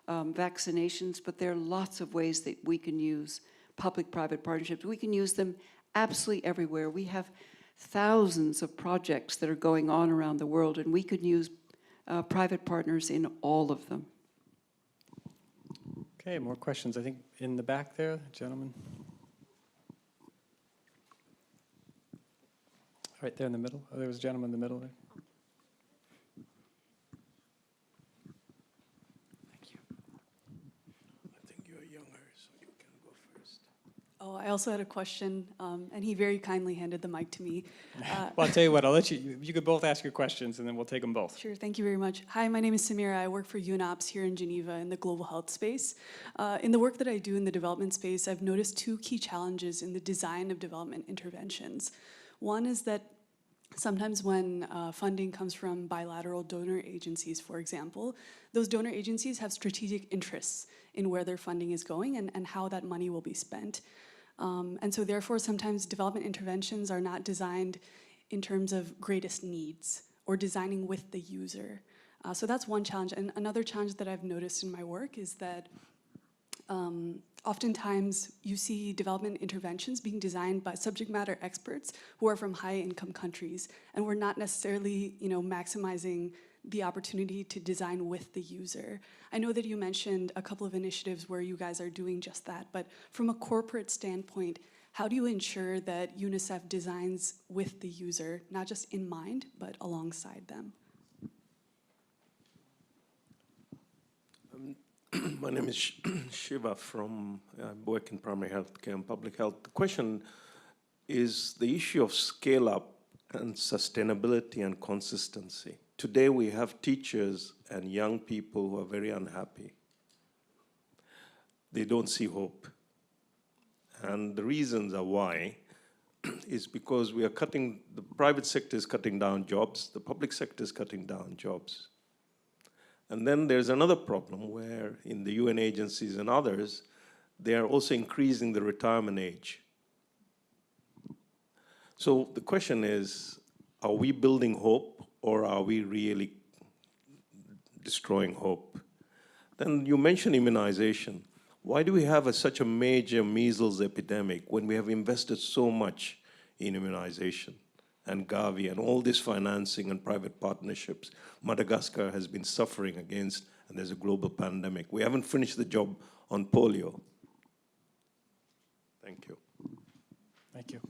vaccinations. But there are lots of ways that we can use public-private partnerships. We can use them absolutely everywhere. We have thousands of projects that are going on around the world, and we could use private partners in all of them. Okay, more questions. I think in the back there, gentlemen. Right there in the middle. Oh, there was a gentleman in the middle there. Thank you. I think you're younger, so you can go first. Oh, I also had a question, and he very kindly handed the mic to me. Well, I'll tell you what, I'll let you could both ask your questions, and then we'll take them both. Sure, thank you very much. Hi, my name is Samira. I work for UNOPS here in Geneva in the global health space. In the work that I do in the development space, I've noticed two key challenges in the design of development interventions. One is that sometimes when funding comes from bilateral donor agencies, for example, those donor agencies have strategic interests in where their funding is going and how that money will be spent. And so therefore, sometimes development interventions are not designed in terms of greatest needs or designing with the user. So that's one challenge. And another challenge that I've noticed in my work is that oftentimes you see development interventions being designed by subject matter experts who are from high-income countries, and we're not necessarily, maximizing the opportunity to design with the user. I know that you mentioned a couple of initiatives where you guys are doing just that, but from a corporate standpoint, how do you ensure that UNICEF designs with the user, not just in mind, but alongside them? My name is Shiva from, I work in primary health care and public health. The question is the issue of scale up and sustainability and consistency. Today we have teachers and young people who are very unhappy. They don't see hope. And the reasons are why is because we are cutting, the private sector is cutting down jobs, the public sector is cutting down jobs. And then there's another problem where in the UN agencies and others, they are also increasing the retirement age. So the question is, are we building hope or are we really destroying hope? Then you mentioned immunization. Why do we have such a major measles epidemic when we have invested so much in immunization? And Gavi and all this financing and private partnerships. Madagascar has been suffering against, and there's a global pandemic. We haven't finished the job on polio. Thank you. Thank you.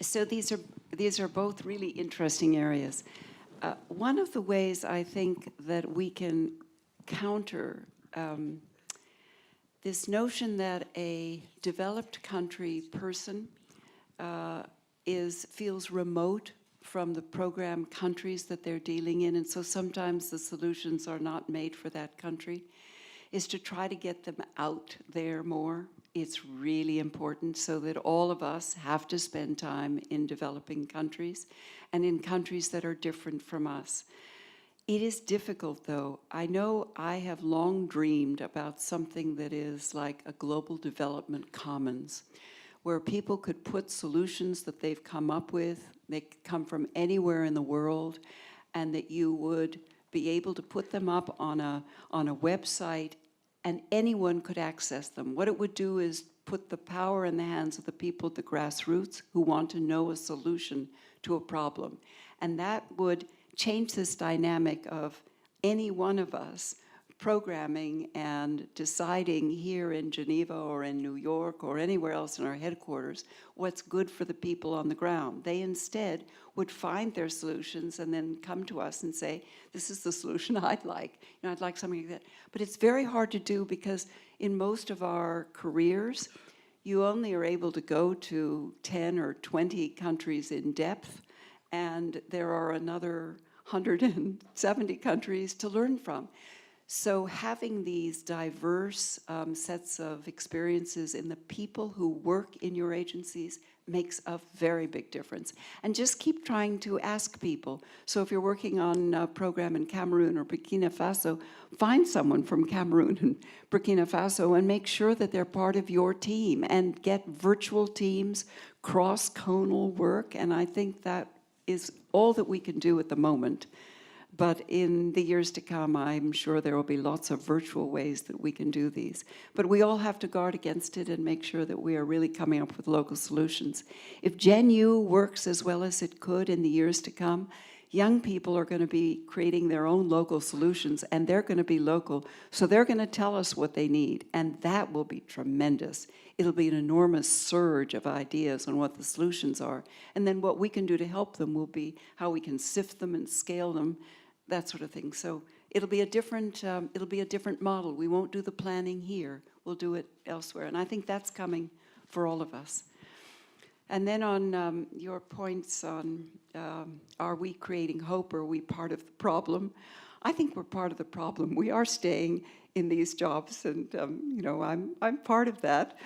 So these are both really interesting areas. One of the ways I think that we can counter this notion that a developed country person feels remote from the program countries that they're dealing in, and so sometimes the solutions are not made for that country, is to try to get them out there more. It's really important so that all of us have to spend time in developing countries and in countries that are different from us. It is difficult, though. I know I have long dreamed about something that is like a global development commons, where people could put solutions that they've come up with, they could come from anywhere in the world, and that you would be able to put them up on a website, and anyone could access them. What it would do is put the power in the hands of the people at the grassroots who want to know a solution to a problem. And that would change this dynamic of any one of us programming and deciding here in Geneva or in New York or anywhere else in our headquarters what's good for the people on the ground. They instead would find their solutions and then come to us and say, this is the solution I'd like. I'd like something like that. But it's very hard to do because in most of our careers, you only are able to go to 10 or 20 countries in depth, and there are another 170 countries to learn from. So having these diverse sets of experiences in the people who work in your agencies makes a very big difference. And just keep trying to ask people. So if you're working on a program in Cameroon or Burkina Faso, find someone from Cameroon and Burkina Faso and make sure that they're part of your team, and get virtual teams, cross-conal work, and I think that is all that we can do at the moment. But in the years to come, I'm sure there will be lots of virtual ways that we can do these. But we all have to guard against it and make sure that we are really coming up with local solutions. If Genu works as well as it could in the years to come, young people are going to be creating their own local solutions, and they're going to be local. So they're going to tell us what they need, and that will be tremendous. It'll be an enormous surge of ideas on what the solutions are. And then what we can do to help them will be how we can sift them and scale them, that sort of thing. So it'll be a different model. We won't do the planning here. We'll do it elsewhere. And I think that's coming for all of us. And then on your points on are we creating hope, or are we part of the problem? I think we're part of the problem. We are staying in these jobs, and you know, I'm part of that.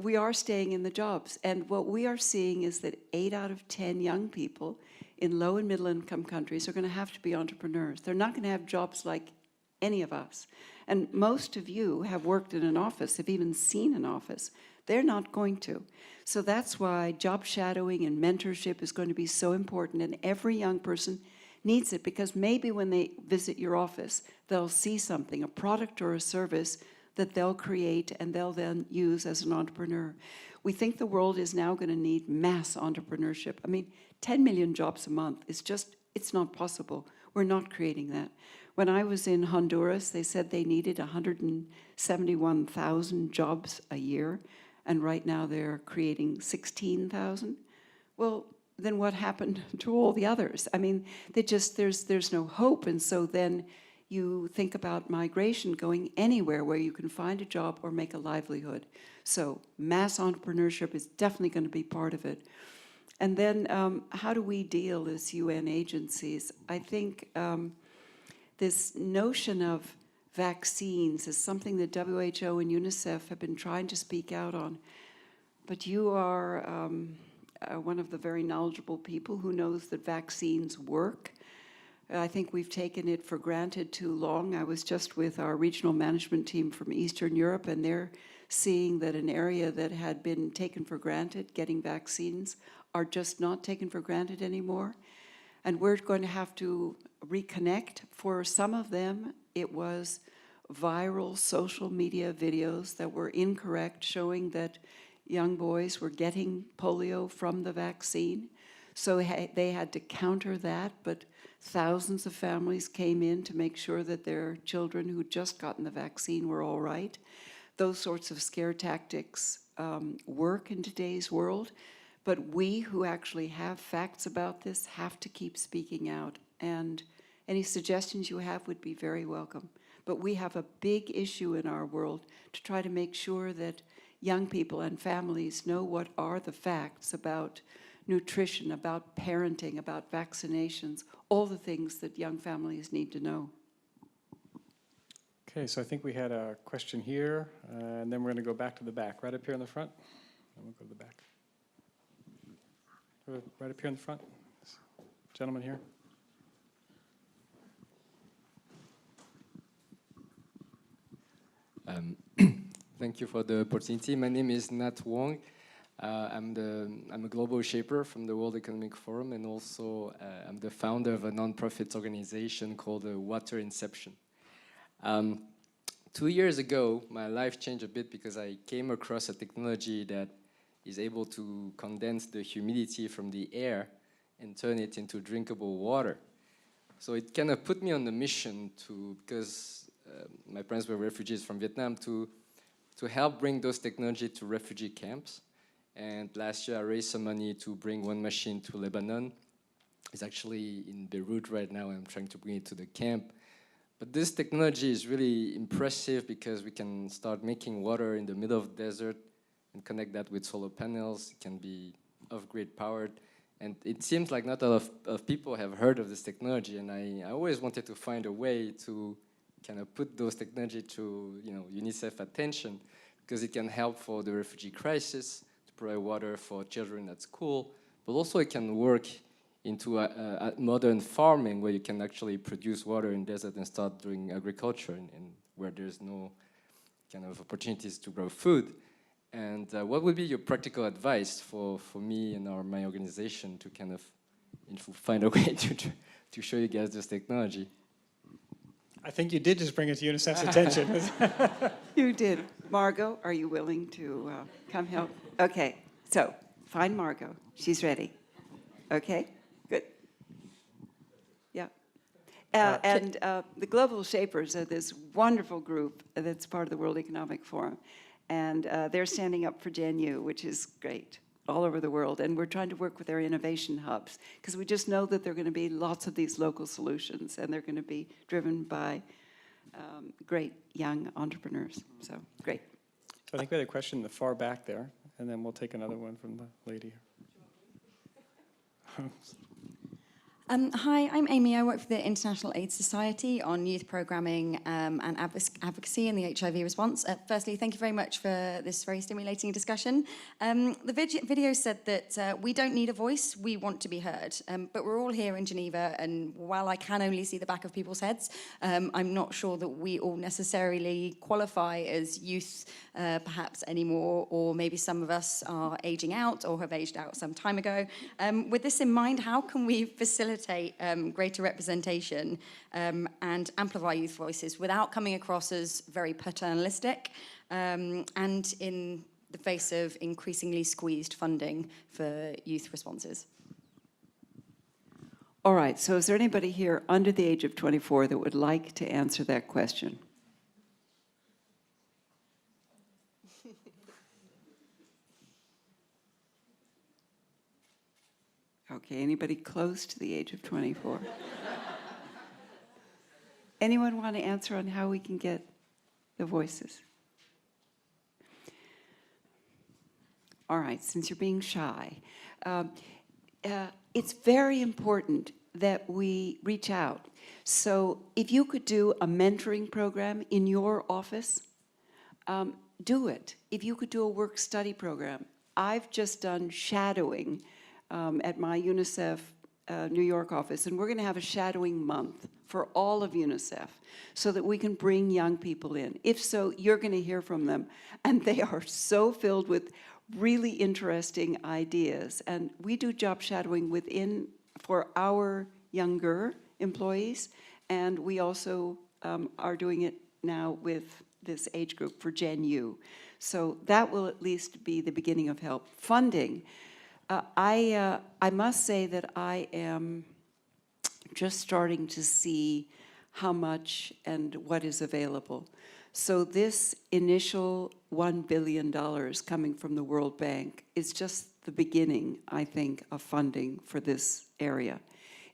We are staying in the jobs, and what we are seeing is that 8 out of 10 young people in low and middle income countries are going to have to be entrepreneurs. They're not going to have jobs like any of us. And most of you have worked in an office, have even seen an office. They're not going to. So that's why job shadowing and mentorship is going to be so important, and every young person needs it, because maybe when they visit your office, they'll see something, a product or a service that they'll create and they'll then use as an entrepreneur. We think the world is now going to need mass entrepreneurship. I mean, 10 million jobs a month is just, it's not possible. We're not creating that. When I was in Honduras, they said they needed 171,000 jobs a year, and right now they're creating 16,000. Well, then what happened to all the others? I mean, there's no hope, and so then you think about migration going anywhere where you can find a job or make a livelihood. So mass entrepreneurship is definitely going to be part of it. And then how do we deal as UN agencies? I think this notion of vaccines is something that WHO and UNICEF have been trying to speak out on. But you are one of the very knowledgeable people who knows that vaccines work. I think we've taken it for granted too long. I was just with our regional management team from Eastern Europe, and they're seeing that an area that had been taken for granted, getting vaccines, are just not taken for granted anymore. And we're going to have to reconnect. For some of them, it was viral social media videos that were incorrect, showing that young boys were getting polio from the vaccine. So they had to counter that, but thousands of families came in to make sure that their children who'd just gotten the vaccine were all right. Those sorts of scare tactics work in today's world, but we who actually have facts about this have to keep speaking out, and any suggestions you have would be very welcome. But we have a big issue in our world to try to make sure that young people and families know what are the facts about nutrition, about parenting, about vaccinations, all the things that young families need to know. Okay, so I think we had a question here, and then we're going to go back to the back. Right up here in the front, and we'll go to the back. Right up here in the front, this gentleman here. Thank you for the opportunity. My name is Nat Wong. I'm a global shaper from the World Economic Forum, and also I'm the founder of a non-profit organization called Water Inception. 2 years ago, my life changed a bit because I came across a technology that is able to condense the humidity from the air and turn it into drinkable water. So it kind of put me on the mission to, because my parents were refugees from Vietnam, to help bring those technology to refugee camps. And last year I raised some money to bring one machine to Lebanon. It's actually in Beirut right now, and I'm trying to bring it to the camp. But this technology is really impressive because we can start making water in the middle of the desert and connect that with solar panels. It can be off-grid powered. And it seems like not a lot of people have heard of this technology, and I always wanted to find a way to kind of put those technology to UNICEF attention, because it can help for the refugee crisis, to provide water for children at school, but also it can work into a modern farming where you can actually produce water in desert and start doing agriculture and where there's no kind of opportunities to grow food. And what would be your practical advice for me and my organization to kind of find a way to show you guys this technology? I think you did just bring it to UNICEF's attention. You did. Margot, are you willing to come help? Okay, so find Margot. She's ready. Okay, good. Yeah. And the Global Shapers are this wonderful group that's part of the World Economic Forum. And they're standing up for Genu, which is great, all over the world. And we're trying to work with their innovation hubs, because we just know that there are going to be lots of these local solutions, and they're going to be driven by great young entrepreneurs. So, great. I think we had a question in the far back there, and then we'll take another one from the lady here. Hi, I'm Amy. I work for the International AIDS Society on youth programming and advocacy in the HIV response. Firstly, thank you very much for this very stimulating discussion. The video said that we don't need a voice, we want to be heard. But we're all here in Geneva, and while I can only see the back of people's heads, I'm not sure that we all necessarily qualify as youth perhaps anymore, or maybe some of us are aging out or have aged out some time ago. With this in mind, how can we facilitate greater representation and amplify youth voices without coming across as very paternalistic and in the face of increasingly squeezed funding for youth responses? All right, so is there anybody here under the age of 24 that would like to answer that question? Okay, anybody close to the age of 24? Anyone want to answer on how we can get the voices? All right, since you're being shy, it's very important that we reach out. So if you could do a mentoring program in your office, do it. If you could do a work-study program. I've just done shadowing at my UNICEF New York office, and we're going to have a shadowing month for all of UNICEF so that we can bring young people in. If so, you're going to hear from them, and they are so filled with really interesting ideas. And we do job shadowing for our younger employees, and we also are doing it now with this age group for Genu. So that will at least be the beginning of help. Funding. I must say that I am just starting to see how much and what is available. So this initial $1 billion coming from the World Bank is just the beginning, I think, of funding for this area.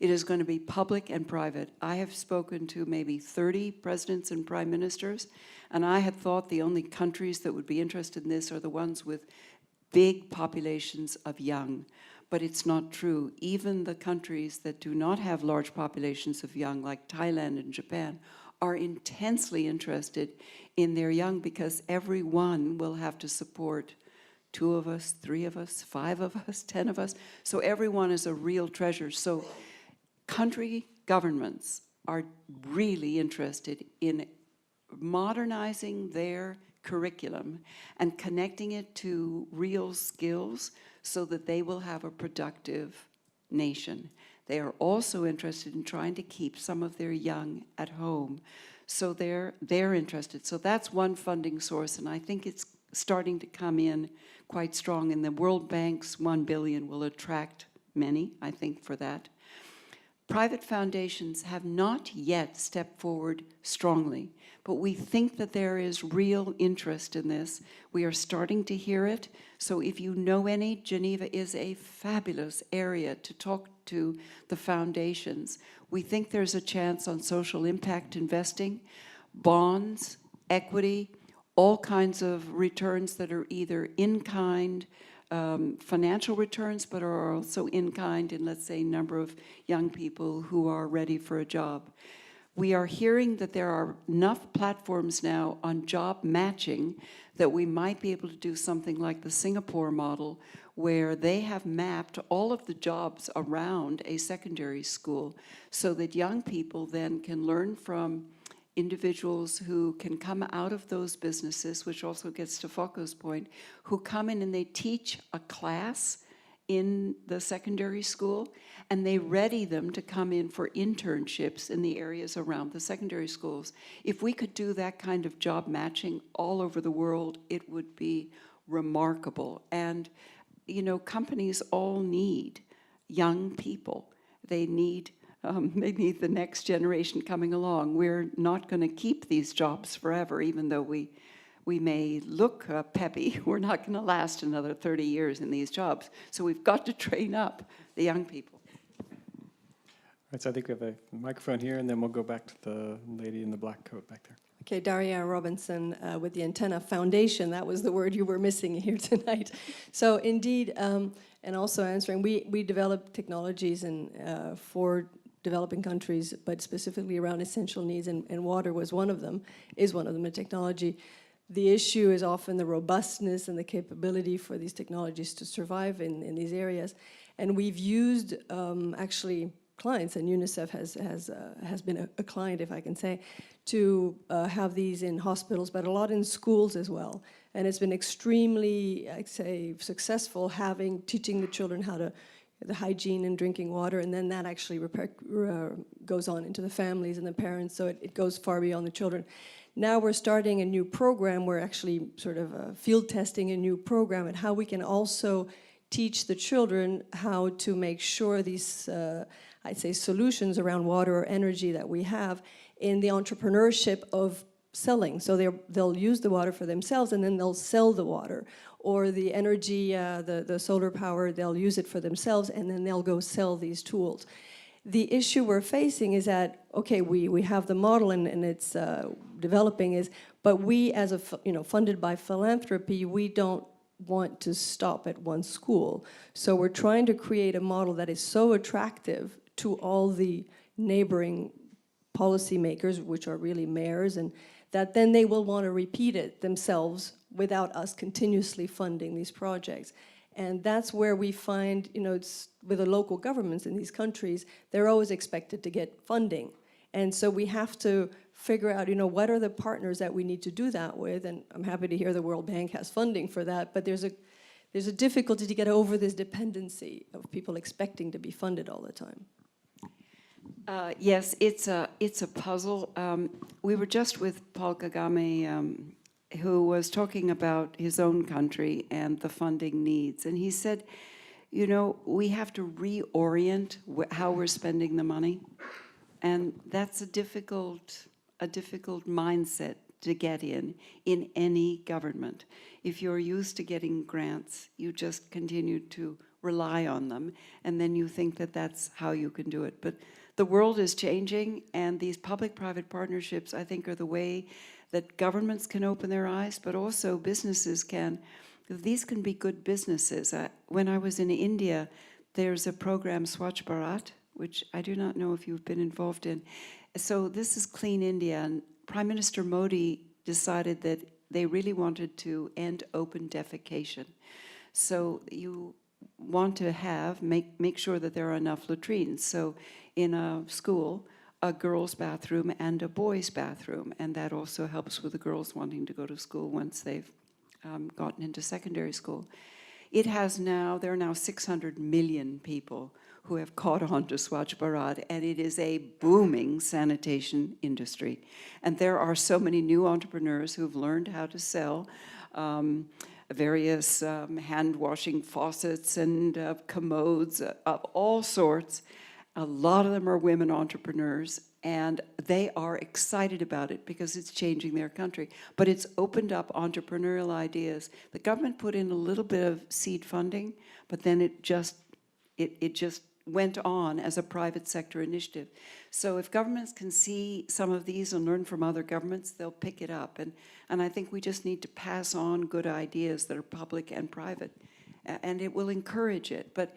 It is going to be public and private. I have spoken to maybe 30 presidents and prime ministers, and I had thought the only countries that would be interested in this are the ones with big populations of young, but it's not true. Even the countries that do not have large populations of young, like Thailand and Japan, are intensely interested in their young, because everyone will have to support 2 of us, 3 of us, 5 of us, 10 of us. So everyone is a real treasure. So country governments are really interested in modernizing their curriculum and connecting it to real skills so that they will have a productive nation. They are also interested in trying to keep some of their young at home. So they're interested. So that's one funding source, and I think it's starting to come in quite strong. And the World Bank's $1 billion will attract many, I think, for that. Private foundations have not yet stepped forward strongly, but we think that there is real interest in this. We are starting to hear it. So if you know any, Geneva is a fabulous area to talk to the foundations. We think there's a chance on social impact investing, bonds, equity, all kinds of returns that are either in-kind, financial returns, but are also in kind in, let's say, number of young people who are ready for a job. We are hearing that there are enough platforms now on job matching that we might be able to do something like the Singapore model, where they have mapped all of the jobs around a secondary school so that young people then can learn from individuals who can come out of those businesses, which also gets to Foko's point, who come in and they teach a class in the secondary school, and they ready them to come in for internships in the areas around the secondary schools. If we could do that kind of job matching all over the world, it would be remarkable. And, you know, companies all need young people. They need the next generation coming along. We're not going to keep these jobs forever, even though we may look peppy. We're not going to last another 30 years in these jobs. So we've got to train up the young people. Right, so I think we have a microphone here, and then we'll go back to the lady in the black coat back there. Okay, Daria Robinson with the Antenna Foundation. That was the word you were missing here tonight. So indeed, and also answering, we develop technologies for developing countries, but specifically around essential needs, and water was one of them, is one of them, a technology. The issue is often the robustness and the capability for these technologies to survive in these areas. And we've used actually clients, and UNICEF has been a client, if I can say, to have these in hospitals, but a lot in schools as well. And it's been extremely, I'd say, successful teaching the children how to, the hygiene and drinking water, and then that actually goes on into the families and the parents, so it goes far beyond the children. Now we're starting a new program. We're actually sort of field testing a new program and how we can also teach the children how to make sure these, I'd say, solutions around water or energy that we have in the entrepreneurship of selling. So they'll use the water for themselves, and then they'll sell the water. Or the energy, the solar power, they'll use it for themselves, and then they'll go sell these tools. The issue we're facing is that, okay, we have the model and it's developing, but we, as funded by Philanthropy, we don't want to stop at one school. So we're trying to create a model that is so attractive to all the neighboring policymakers, which are really mayors, and that then they will want to repeat it themselves without us continuously funding these projects. And that's where we find, it's with the local governments in these countries, they're always expected to get funding. And so we have to figure out, what are the partners that we need to do that with? And I'm happy to hear the World Bank has funding for that, but there's a difficulty to get over this dependency of people expecting to be funded all the time. Yes, it's a puzzle. We were just with Paul Kagame, who was talking about his own country and the funding needs. And he said, we have to reorient how we're spending the money. And that's a difficult mindset to get in any government. If you're used to getting grants, you just continue to rely on them, and then you think that that's how you can do it. But the world is changing, and these public-private partnerships, I think, are the way that governments can open their eyes, but also businesses can. These can be good businesses. When I was in India, there's a program, Swachh Bharat, which I do not know if you've been involved in. So this is Clean India, and Prime Minister Modi decided that they really wanted to end open defecation. So you want to make sure that there are enough latrines. So in a school, a girls' bathroom and a boys' bathroom, and that also helps with the girls wanting to go to school once they've gotten into secondary school. There are now 600 million people who have caught on to Swachh Bharat, and it is a booming sanitation industry. And there are so many new entrepreneurs who've learned how to sell various hand-washing faucets and commodes of all sorts. A lot of them are women entrepreneurs, and they are excited about it because it's changing their country. But it's opened up entrepreneurial ideas. The government put in a little bit of seed funding, but then it just went on as a private sector initiative. So if governments can see some of these and learn from other governments, they'll pick it up. And I think we just need to pass on good ideas that are public and private, and it will encourage it. But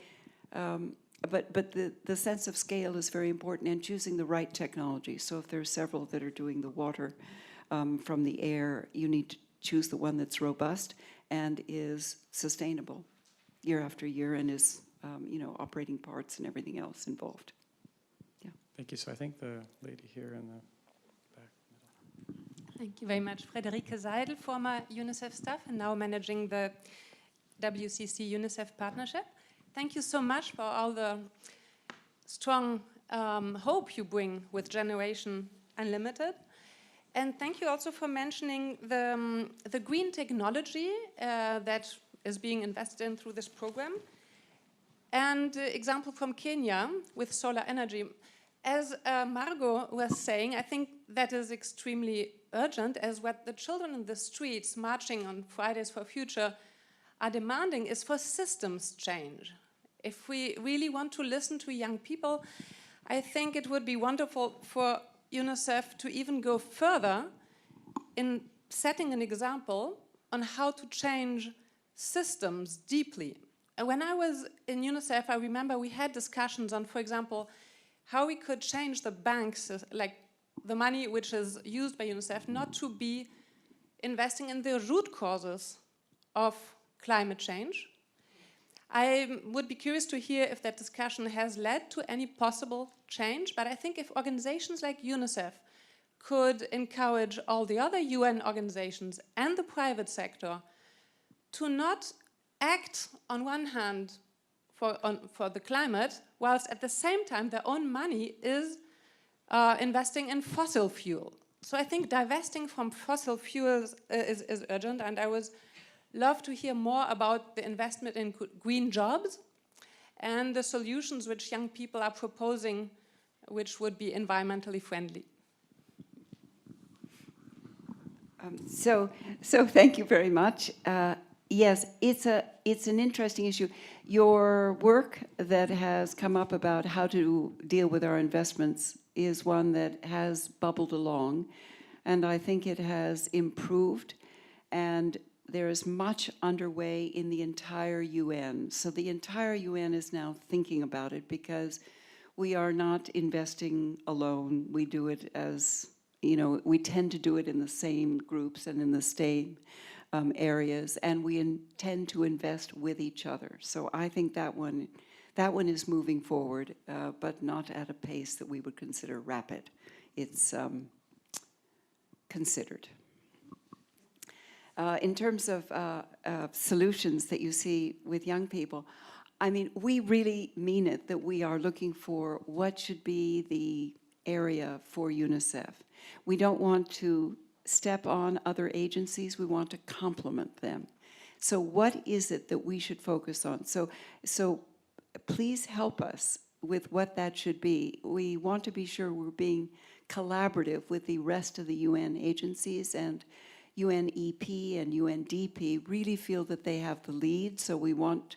but the sense of scale is very important, and choosing the right technology. So if there are several that are doing the water from the air, you need to choose the one that's robust and is sustainable year after year, and is operating parts and everything else involved. Yeah. Thank you. So I think the lady here in the back middle. Thank you very much. Friederike Seidel, former UNICEF staff and now managing the WCC UNICEF partnership. Thank you so much for all the strong hope you bring with Generation Unlimited. And thank you also for mentioning the green technology that is being invested in through this program. And example from Kenya with solar energy. As Margot was saying, I think that is extremely urgent, as what the children in the streets marching on Fridays for Future are demanding is for systems change. If we really want to listen to young people, I think it would be wonderful for UNICEF to even go further in setting an example on how to change systems deeply. When I was in UNICEF, I remember we had discussions on, for example, how we could change the banks, like the money which is used by UNICEF, not to be investing in the root causes of climate change. I would be curious to hear if that discussion has led to any possible change, but I think if organizations like UNICEF could encourage all the other UN organizations and the private sector to not act on one hand for the climate, whilst at the same time their own money is investing in fossil fuel. So I think divesting from fossil fuels is urgent, and I would love to hear more about the investment in green jobs and the solutions which young people are proposing, which would be environmentally friendly. So thank you very much. Yes, it's an interesting issue. Your work that has come up about how to deal with our investments is one that has bubbled along, and I think it has improved, and there is much underway in the entire UN. So the entire UN is now thinking about it, because we are not investing alone. We do it as, we tend to do it in the same groups and in the same areas, and we intend to invest with each other. So I think that one is moving forward, but not at a pace that we would consider rapid. It's considered. In terms of solutions that you see with young people, I mean, we really mean it that we are looking for what should be the area for UNICEF. We don't want to step on other agencies, we want to complement them. So what is it that we should focus on? So please help us with what that should be. We want to be sure we're being collaborative with the rest of the UN agencies, and UNEP and UNDP really feel that they have the lead, so we want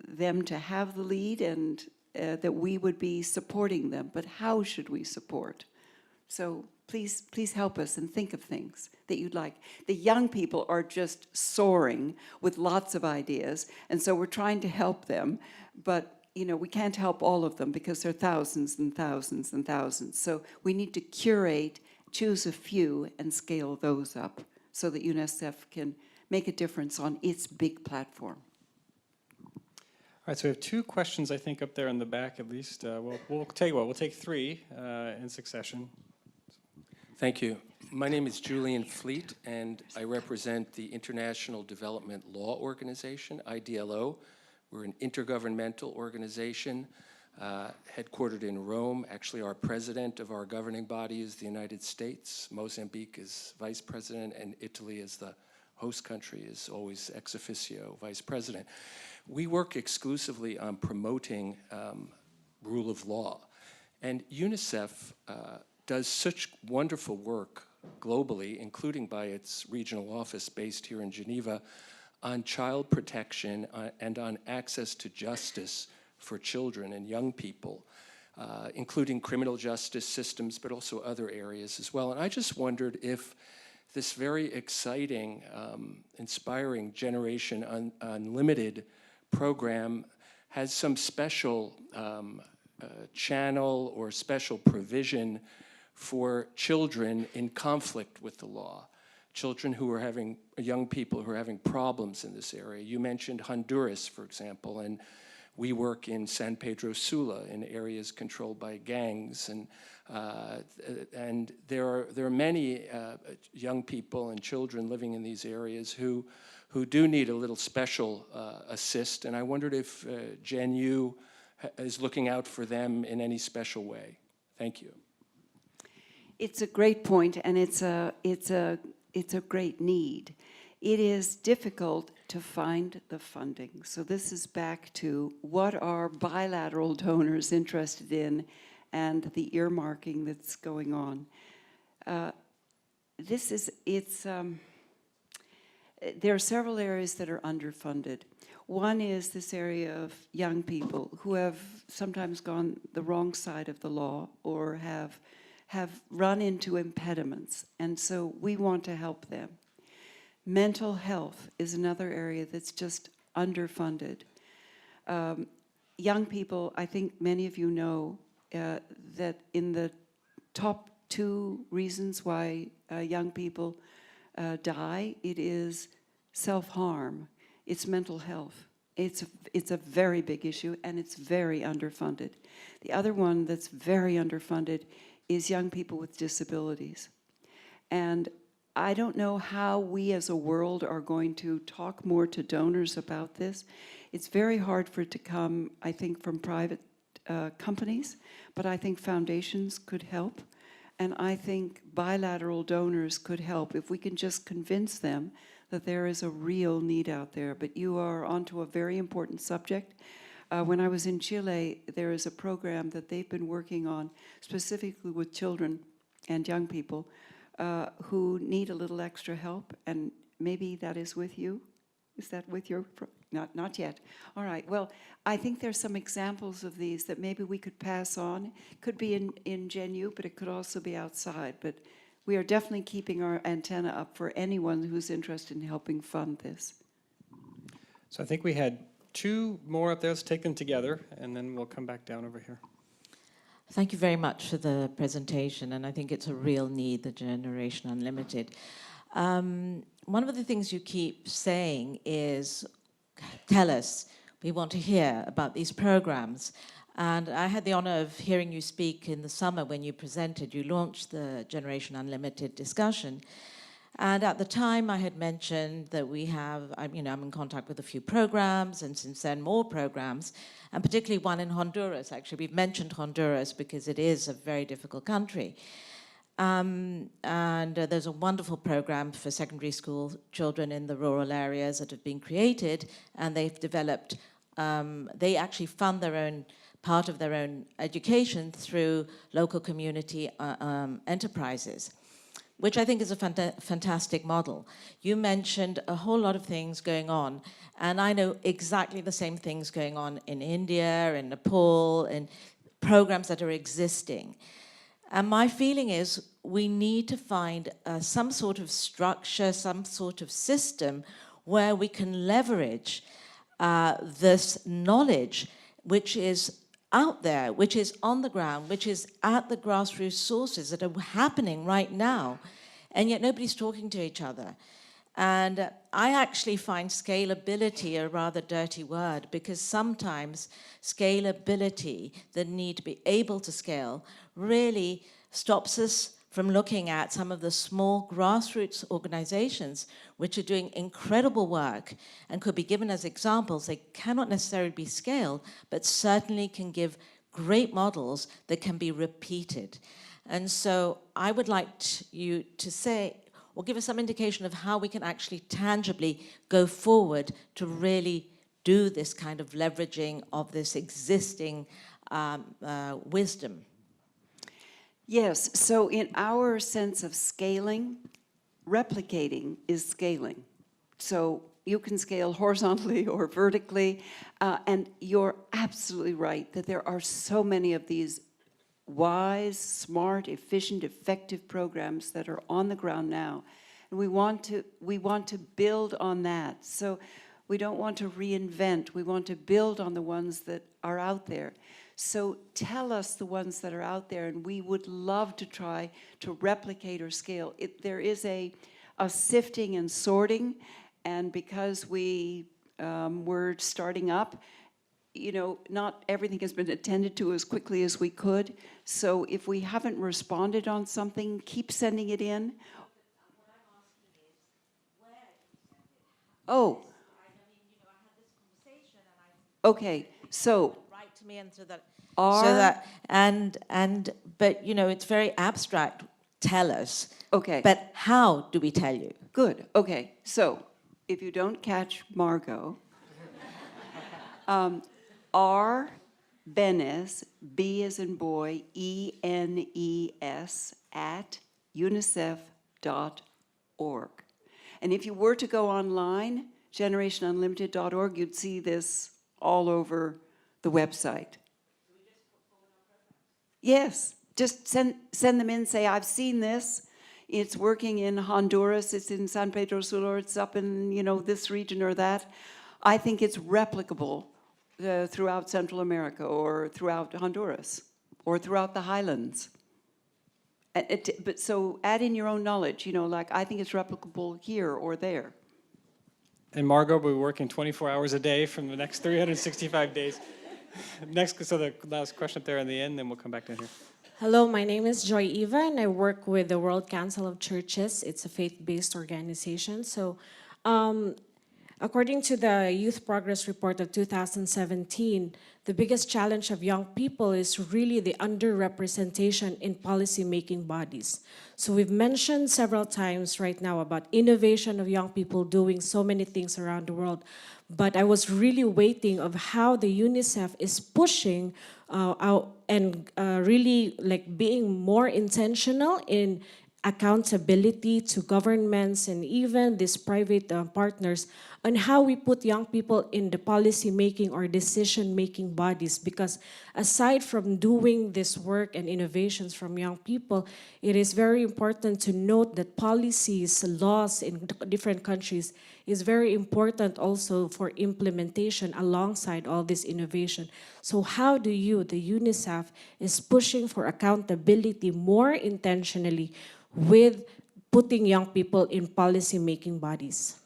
them to have the lead, and that we would be supporting them. But how should we support? So please help us and think of things that you'd like. The young people are just soaring with lots of ideas, and so we're trying to help them, but we can't help all of them because there are thousands and thousands and thousands. So we need to curate, choose a few, and scale those up so that UNICEF can make a difference on its big platform. All right, so we have two questions, I think, up there in the back at least. We'll take three in succession. Thank you. My name is Julian Fleet, and I represent the International Development Law Organization, IDLO. We're an intergovernmental organization headquartered in Rome. Actually, our president of our governing body is the United States. Mozambique is vice president, and Italy is the host country, is always ex officio vice president. We work exclusively on promoting rule of law. And UNICEF does such wonderful work globally, including by its regional office based here in Geneva, on child protection and on access to justice for children and young people, including criminal justice systems, but also other areas as well. And I just wondered if this very exciting, inspiring Generation Unlimited program has some special channel or special provision for children in conflict with the law, children who are having, young people who are having problems in this area. You mentioned Honduras, for example, and we work in San Pedro Sula in areas controlled by gangs, and there are many young people and children living in these areas who do need a little special assist, and I wondered if Genu is looking out for them in any special way. Thank you. It's a great point, and it's a great need. It is difficult to find the funding. So this is back to what are bilateral donors interested in and the earmarking that's going on. There are several areas that are underfunded. One is this area of young people who have sometimes gone the wrong side of the law or have run into impediments, and so we want to help them. Mental health is another area that's just underfunded. Young people, I think many of you know that in the top 2 reasons why young people die, it is self-harm, it's mental health. It's a very big issue, and it's very underfunded. The other one that's very underfunded is young people with disabilities. And I don't know how we as a world are going to talk more to donors about this. It's very hard for it to come, I think, from private companies, but I think foundations could help. And I think bilateral donors could help if we can just convince them that there is a real need out there. But you are onto a very important subject. When I was in Chile, there is a program that they've been working on specifically with children and young people who need a little extra help, and maybe that is with you? Is that with your, not yet. All right, well, I think there's some examples of these that maybe we could pass on. Could be in Genu, but it could also be outside. But we are definitely keeping our antenna up for anyone who's interested in helping fund this. So I think we had 2 more up there. Let's take them together, and then we'll come back down over here. Thank you very much for the presentation, and I think it's a real need, the Generation Unlimited. One of the things you keep saying is, tell us, we want to hear about these programs. And I had the honor of hearing you speak in the summer when you presented. You launched the Generation Unlimited discussion. And at the time, I had mentioned that we have, I'm in contact with a few programs, and since then more programs, and particularly one in Honduras. Actually, we've mentioned Honduras because it is a very difficult country. There's a wonderful program for secondary school children in the rural areas that have been created, and they've developed, they actually fund their own, part of their own education through local community enterprises, which I think is a fantastic model. You mentioned a whole lot of things going on, and I know exactly the same things going on in India, in Nepal, and programs that are existing. And my feeling is we need to find some sort of structure, some sort of system where we can leverage this knowledge which is out there, which is on the ground, which is at the grassroots sources that are happening right now, and yet nobody's talking to each other. And I actually find scalability a rather dirty word, because sometimes scalability, the need to be able to scale, really stops us from looking at some of the small grassroots organizations which are doing incredible work and could be given as examples. They cannot necessarily be scaled, but certainly can give great models that can be repeated. And so I would like you to say, or give us some indication of how we can actually tangibly go forward to really do this kind of leveraging of this existing wisdom. Yes, so in our sense of scaling, replicating is scaling. So you can scale horizontally or vertically, and you're absolutely right that there are so many of these wise, smart, efficient, effective programs that are on the ground now. And we want to build on that. So We don't want to reinvent. We want to build on the ones that are out there. So tell us the ones that are out there, and we would love to try to replicate or scale. There is a sifting and sorting, and because we're starting up, you know, not everything has been attended to as quickly as we could. So if we haven't responded on something, keep sending it in. Oh. Okay, so. Write to me and but you know, it's very abstract. Tell us. Okay. But how do we tell you? Good. Okay. So if you don't catch Margot, R. Benes, B as in boy, ENES, at unicef.org. And if you were to go online, generationunlimited.org, you'd see this all over the website. Yes, just send them in, say, I've seen this. It's working in Honduras, it's in San Pedro Sula, it's up in, you know, this region or that. I think it's replicable throughout Central America or throughout Honduras or throughout the highlands. But so add in your own knowledge, you know, like I think it's replicable here or there. And Margot will be working 24 hours a day from the next 365 days. Next, so the last question up there in the end, then we'll come back down here. Hello, my name is Joy Eva, and I work with the World Council of Churches. It's a faith-based organization. So, according to the Youth Progress Report of 2017, the biggest challenge of young people is really the underrepresentation in policy-making bodies. So we've mentioned several times right now about innovation of young people doing so many things around the world. But I was really waiting of how the UNICEF is pushing out and really like being more intentional in accountability to governments and even these private partners on how we put young people in the policy-making or decision-making bodies. Because aside from doing this work and innovations from young people, it is very important to note that policies, laws in different countries is very important also for implementation alongside all this innovation. So how do you, the UNICEF, is pushing for accountability more intentionally with putting young people in policy-making bodies?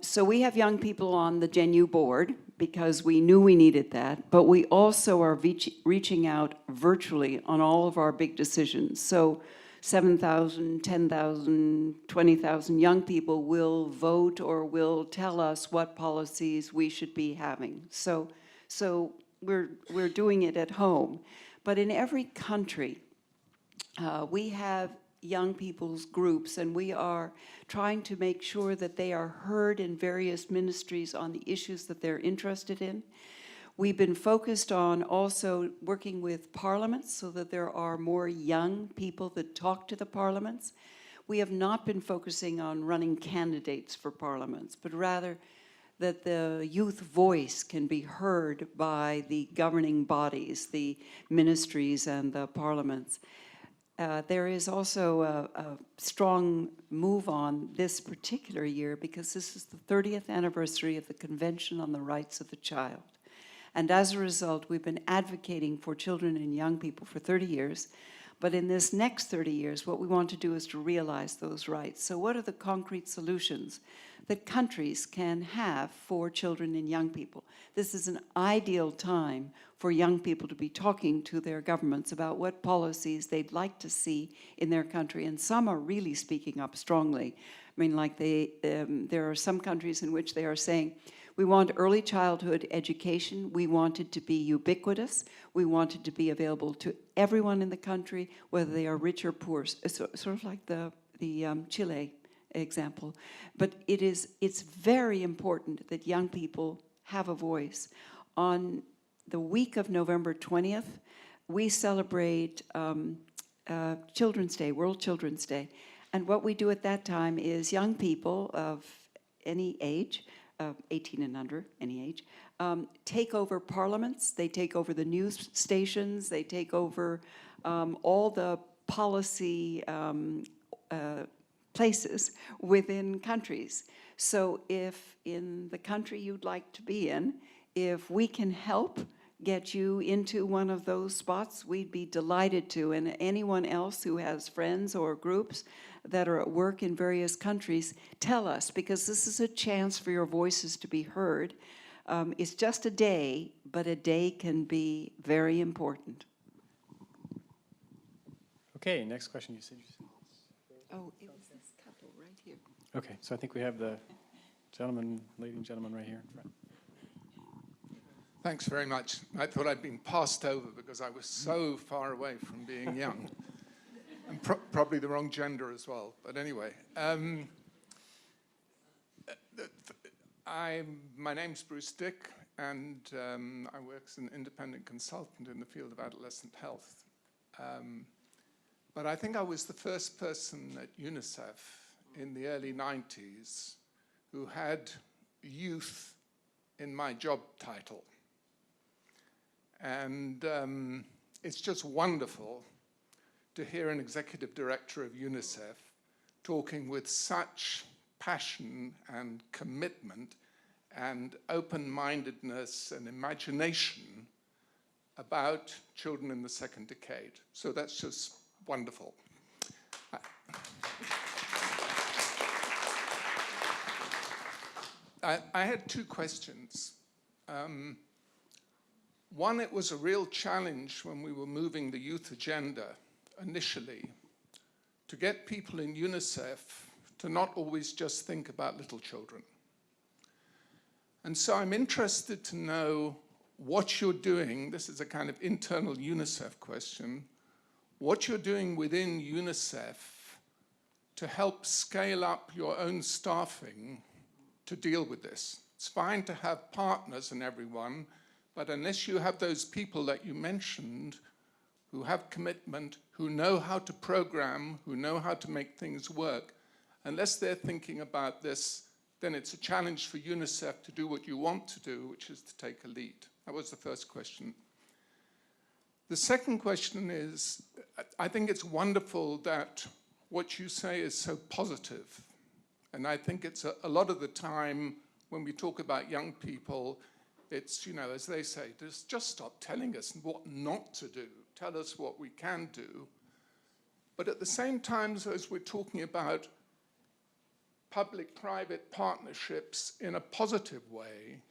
So we have young people on the Genu board because we knew we needed that, but we also are reaching out virtually on all of our big decisions. So 7,000, 10,000, 20,000 young people will vote or will tell us what policies we should be having. So we're doing it at home. But in every country, we have young people's groups, and we are trying to make sure that they are heard in various ministries on the issues that they're interested in. We've been focused on also working with parliaments so that there are more young people that talk to the parliaments. We have not been focusing on running candidates for parliaments, but rather that the youth voice can be heard by the governing bodies, the ministries and the parliaments. There is also a strong move on this particular year because this is the 30th anniversary of the Convention on the Rights of the Child. And as a result, we've been advocating for children and young people for 30 years. But in this next 30 years, what we want to do is to realize those rights. So what are the concrete solutions that countries can have for children and young people? This is an ideal time for young people to be talking to their governments about what policies they'd like to see in their country. And some are really speaking up strongly. I mean, like there are some countries in which they are saying, we want early childhood education. We want it to be ubiquitous. We want it to be available to everyone in the country, whether they are rich or poor, sort of like the Chile example. But it's very important that young people have a voice. On the week of November 20th, we celebrate Children's Day, World Children's Day. And what we do at that time is young people of any age, 18 and under, any age, take over parliaments, they take over the news stations, they take over all the policy places within countries. So if in the country you'd like to be in, if we can help get you into one of those spots, we'd be delighted to. And anyone else who has friends or groups that are at work in various countries, tell us, because this is a chance for your voices to be heard. It's just a day, but a day can be very important. Okay, next question. You said. Oh, it was this couple right here. Okay, so I think we have the gentleman, lady and gentleman right here in front. Thanks very much. I thought I'd been passed over because I was so far away from being young. And probably the wrong gender as well. But anyway, my name's Bruce Dick, and I work as an independent consultant in the field of adolescent health. But I think I was the first person at UNICEF in the early 90s who had youth in my job title. And it's just wonderful to hear an executive director of UNICEF talking with such passion and commitment and open-mindedness and imagination about children in the second decade. So that's just wonderful. I had two questions. One, it was a real challenge when we were moving the youth agenda initially to get people in UNICEF to not always just think about little children. And so I'm interested to know what you're doing. This is a kind of internal UNICEF question. What you're doing within UNICEF to help scale up your own staffing to deal with this. It's fine to have partners and everyone, but unless you have those people that you mentioned who have commitment, who know how to program, who know how to make things work, unless they're thinking about this, then it's a challenge for UNICEF to do what you want to do, which is to take a lead. That was the first question. The second question is, I think it's wonderful that what you say is so positive. And I think it's a lot of the time when we talk about young people, it's, you know, as they say, just stop telling us what not to do. Tell us what we can do. But at the same time, as we're talking about public-private partnerships in a positive way,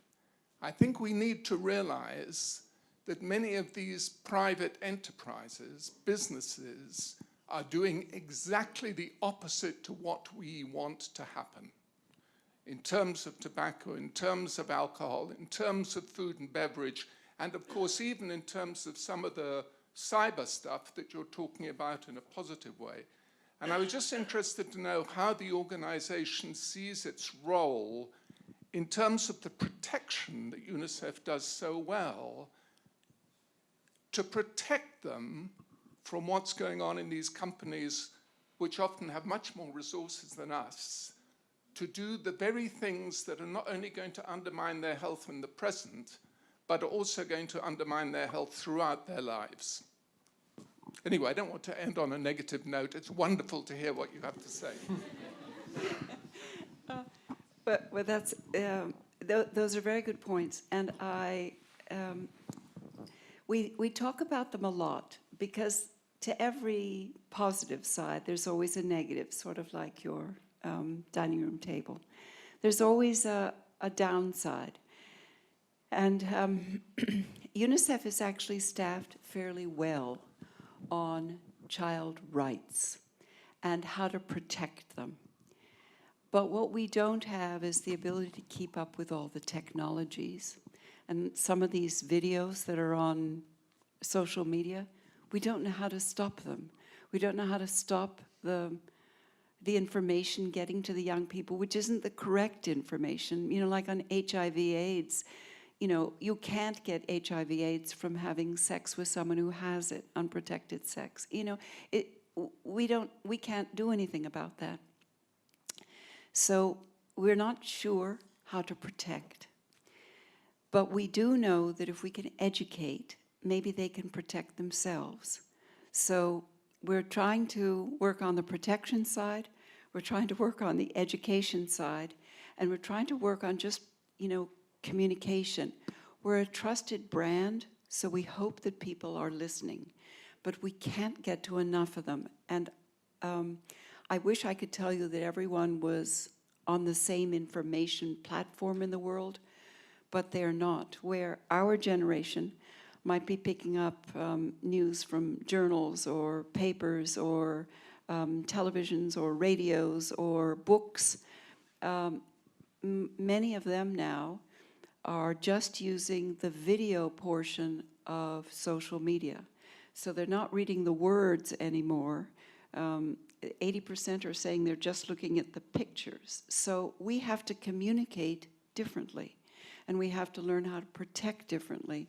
I think we need to realize that many of these private enterprises, businesses, are doing exactly the opposite to what we want to happen. In terms of tobacco, in terms of alcohol, in terms of food and beverage, and of course even in terms of some of the cyber stuff that you're talking about in a positive way. And I was just interested to know how the organization sees its role in terms of the protection that UNICEF does so well, to protect them from what's going on in these companies, which often have much more resources than us, to do the very things that are not only going to undermine their health in the present, but are also going to undermine their health throughout their lives. Anyway, I don't want to end on a negative note. It's wonderful to hear what you have to say. But that's, those are very good points. And we talk about them a lot because to every positive side, there's always a negative, sort of like your dining room table. There's always a downside. And UNICEF is actually staffed fairly well on child rights and how to protect them. But what we don't have is the ability to keep up with all the technologies. And some of these videos that are on social media, we don't know how to stop them. We don't know how to stop the information getting to the young people, which isn't the correct information. You know, like on HIV/AIDS, you know, you can't get HIV/AIDS from having sex with someone who has it, unprotected sex. You know, we can't do anything about that. So we're not sure how to protect. But we do know that if we can educate, maybe they can protect themselves. So we're trying to work on the protection side. we're trying to work on the education side, and we're trying to work on just, communication. We're a trusted brand, so we hope that people are listening, but we can't get to enough of them. And I wish I could tell you that everyone was on the same information platform in the world, but they're not. Where our generation might be picking up news from journals or papers or televisions or radios or books, many of them now are just using the video portion of social media. So they're not reading the words anymore. 80% are saying they're just looking at the pictures. So we have to communicate differently, and we have to learn how to protect differently.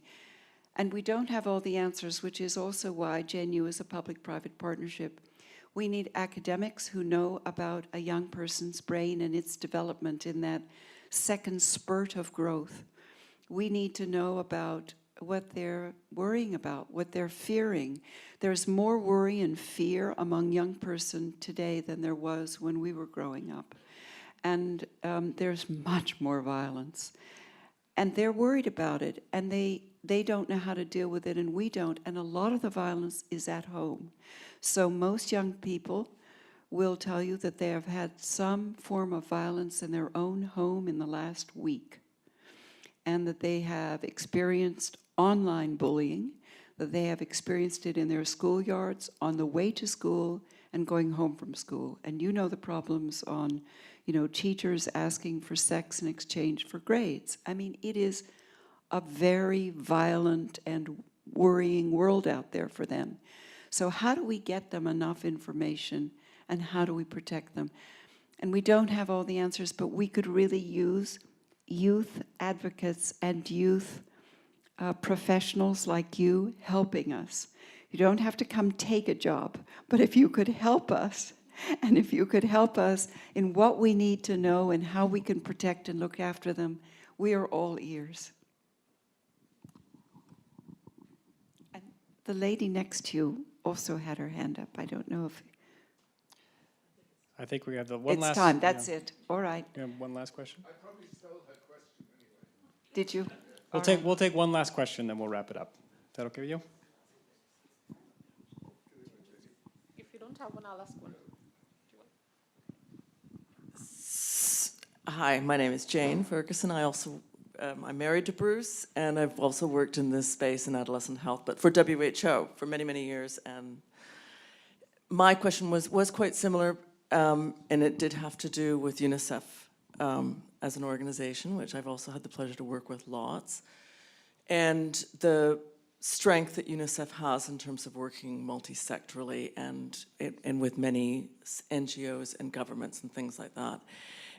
And we don't have all the answers, which is also why Genu is a public-private partnership. We need academics who know about a young person's brain and its development in that second spurt of growth. We need to know about what they're worrying about, what they're fearing. There's more worry and fear among young person today than there was when we were growing up. And there's much more violence. And they're worried about it, and they don't know how to deal with it, and we don't. And a lot of the violence is at home. So most young people will tell you that they have had some form of violence in their own home in the last week, and that they have experienced online bullying, that they have experienced it in their schoolyards, on the way to school, and going home from school. And you know the problems on, teachers asking for sex in exchange for grades. I mean, it is a very violent and worrying world out there for them. So how do we get them enough information, and how do we protect them? And we don't have all the answers, but we could really use youth advocates and youth professionals like you helping us. You don't have to come take a job, but if you could help us, and if you could help us in what we need to know and how we can protect and look after them, we are all ears. And the lady next to you also had her hand up. I don't know if... I think we have the one last... It's time, that's it. All right. We have one last question? I probably stole her question anyway. Did you? We'll take one last question, then we'll wrap it up. Is that okay with you? If you don't have one, I'll ask one. Hi, my name is Jane Ferguson. I'm married to Bruce, and I've also worked in this space in adolescent health, but for WHO for many, many years. And my question was quite similar, and it did have to do with UNICEF as an organization, which I've also had the pleasure to work with lots, and the strength that UNICEF has in terms of working multi-sectorally and with many NGOs and governments and things like that.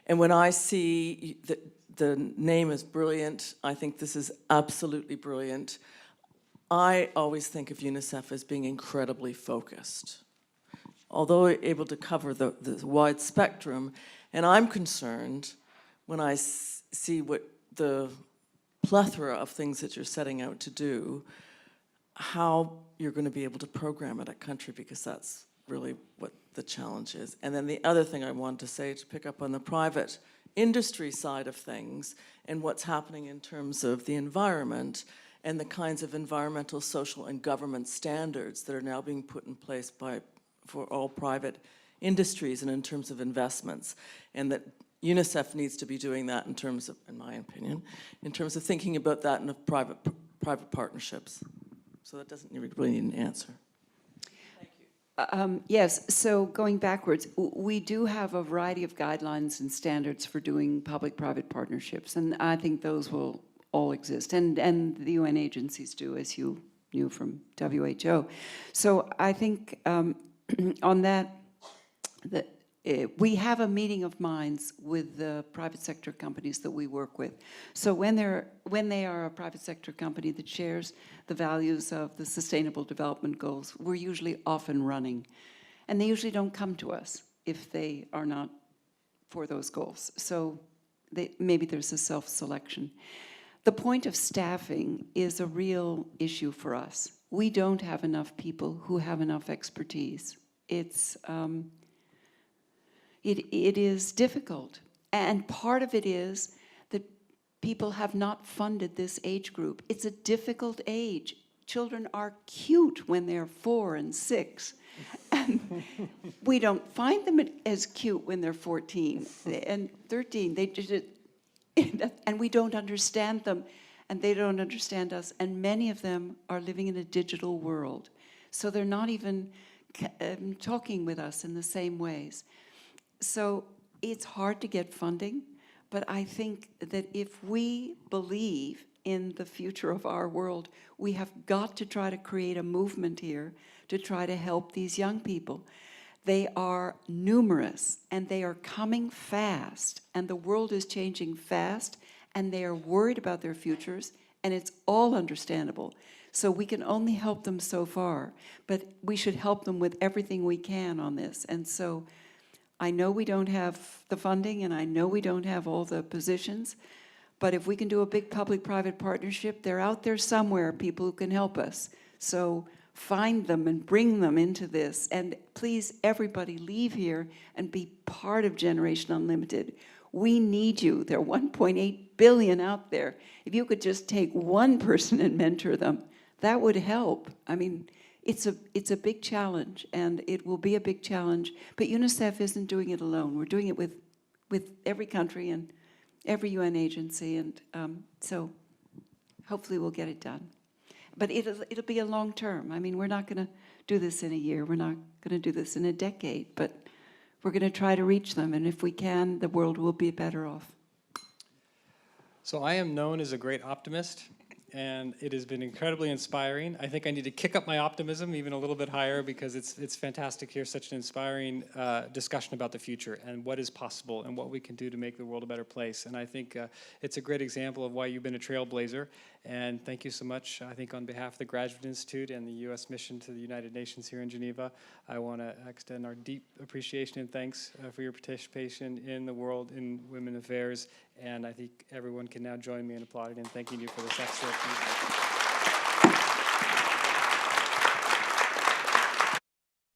And when I see the name is brilliant, I think this is absolutely brilliant. I always think of UNICEF as being incredibly focused, although able to cover the wide spectrum. And I'm concerned when I see what the plethora of things that you're setting out to do, how you're going to be able to program it at country, because that's really what the challenge is. And then the other thing I wanted to say, to pick up on the private industry side of things and what's happening in terms of the environment and the kinds of environmental, social, and government standards that are now being put in place for all private industries and in terms of investments, and that UNICEF needs to be doing that in terms of, in my opinion, in terms of thinking about that in private partnerships. So that doesn't really need an answer. Yes, so going backwards, we do have a variety of guidelines and standards for doing public-private partnerships, and I think those will all exist, and the UN agencies do, as you knew from WHO. So I think on that, we have a meeting of minds with the private sector companies that we work with. So when they are a private sector company that shares the values of the Sustainable Development Goals, we're usually off and running. And they usually don't come to us if they are not for those goals. So maybe there's a self-selection. The point of staffing is a real issue for us. We don't have enough people who have enough expertise. It's It is difficult. And part of it is that people have not funded this age group. It's a difficult age. Children are cute when they're 4 and 6. And we don't find them as cute when they're 14 and 13. They just, and we don't understand them, and they don't understand us. And many of them are living in a digital world. So they're not even talking with us in the same ways. So it's hard to get funding, but I think that if we believe in the future of our world, we have got to try to create a movement here to try to help these young people. They are numerous, and they are coming fast, and the world is changing fast, and they are worried about their futures, and it's all understandable. So we can only help them so far, but we should help them with everything we can on this. And so I know we don't have the funding, and I know we don't have all the positions, but if we can do a big public-private partnership, they're out there somewhere, people who can help us. So find them and bring them into this. And please, everybody, leave here and be part of Generation Unlimited. We need you. There are 1.8 billion out there. If you could just take one person and mentor them, that would help. I mean, it's a big challenge, and it will be a big challenge. But UNICEF isn't doing it alone. We're doing it with every country and every UN agency, and so hopefully we'll get it done. But it'll be a long term. I mean, we're not going to do this in a year. We're not going to do this in a decade. But we're going to try to reach them, and if we can, the world will be better off. So I am known as a great optimist, and it has been incredibly inspiring. I think I need to kick up my optimism even a little bit higher, because it's fantastic to hear such an inspiring discussion about the future and what is possible and what we can do to make the world a better place. And I think it's a great example of why you've been a trailblazer. And thank you so much. I think on behalf of the Graduate Institute and the U.S. mission to the United Nations here in Geneva, I want to extend our deep appreciation and thanks for your participation in the world in women affairs. And I think everyone can now join me in applauding and thanking you for this excellent evening.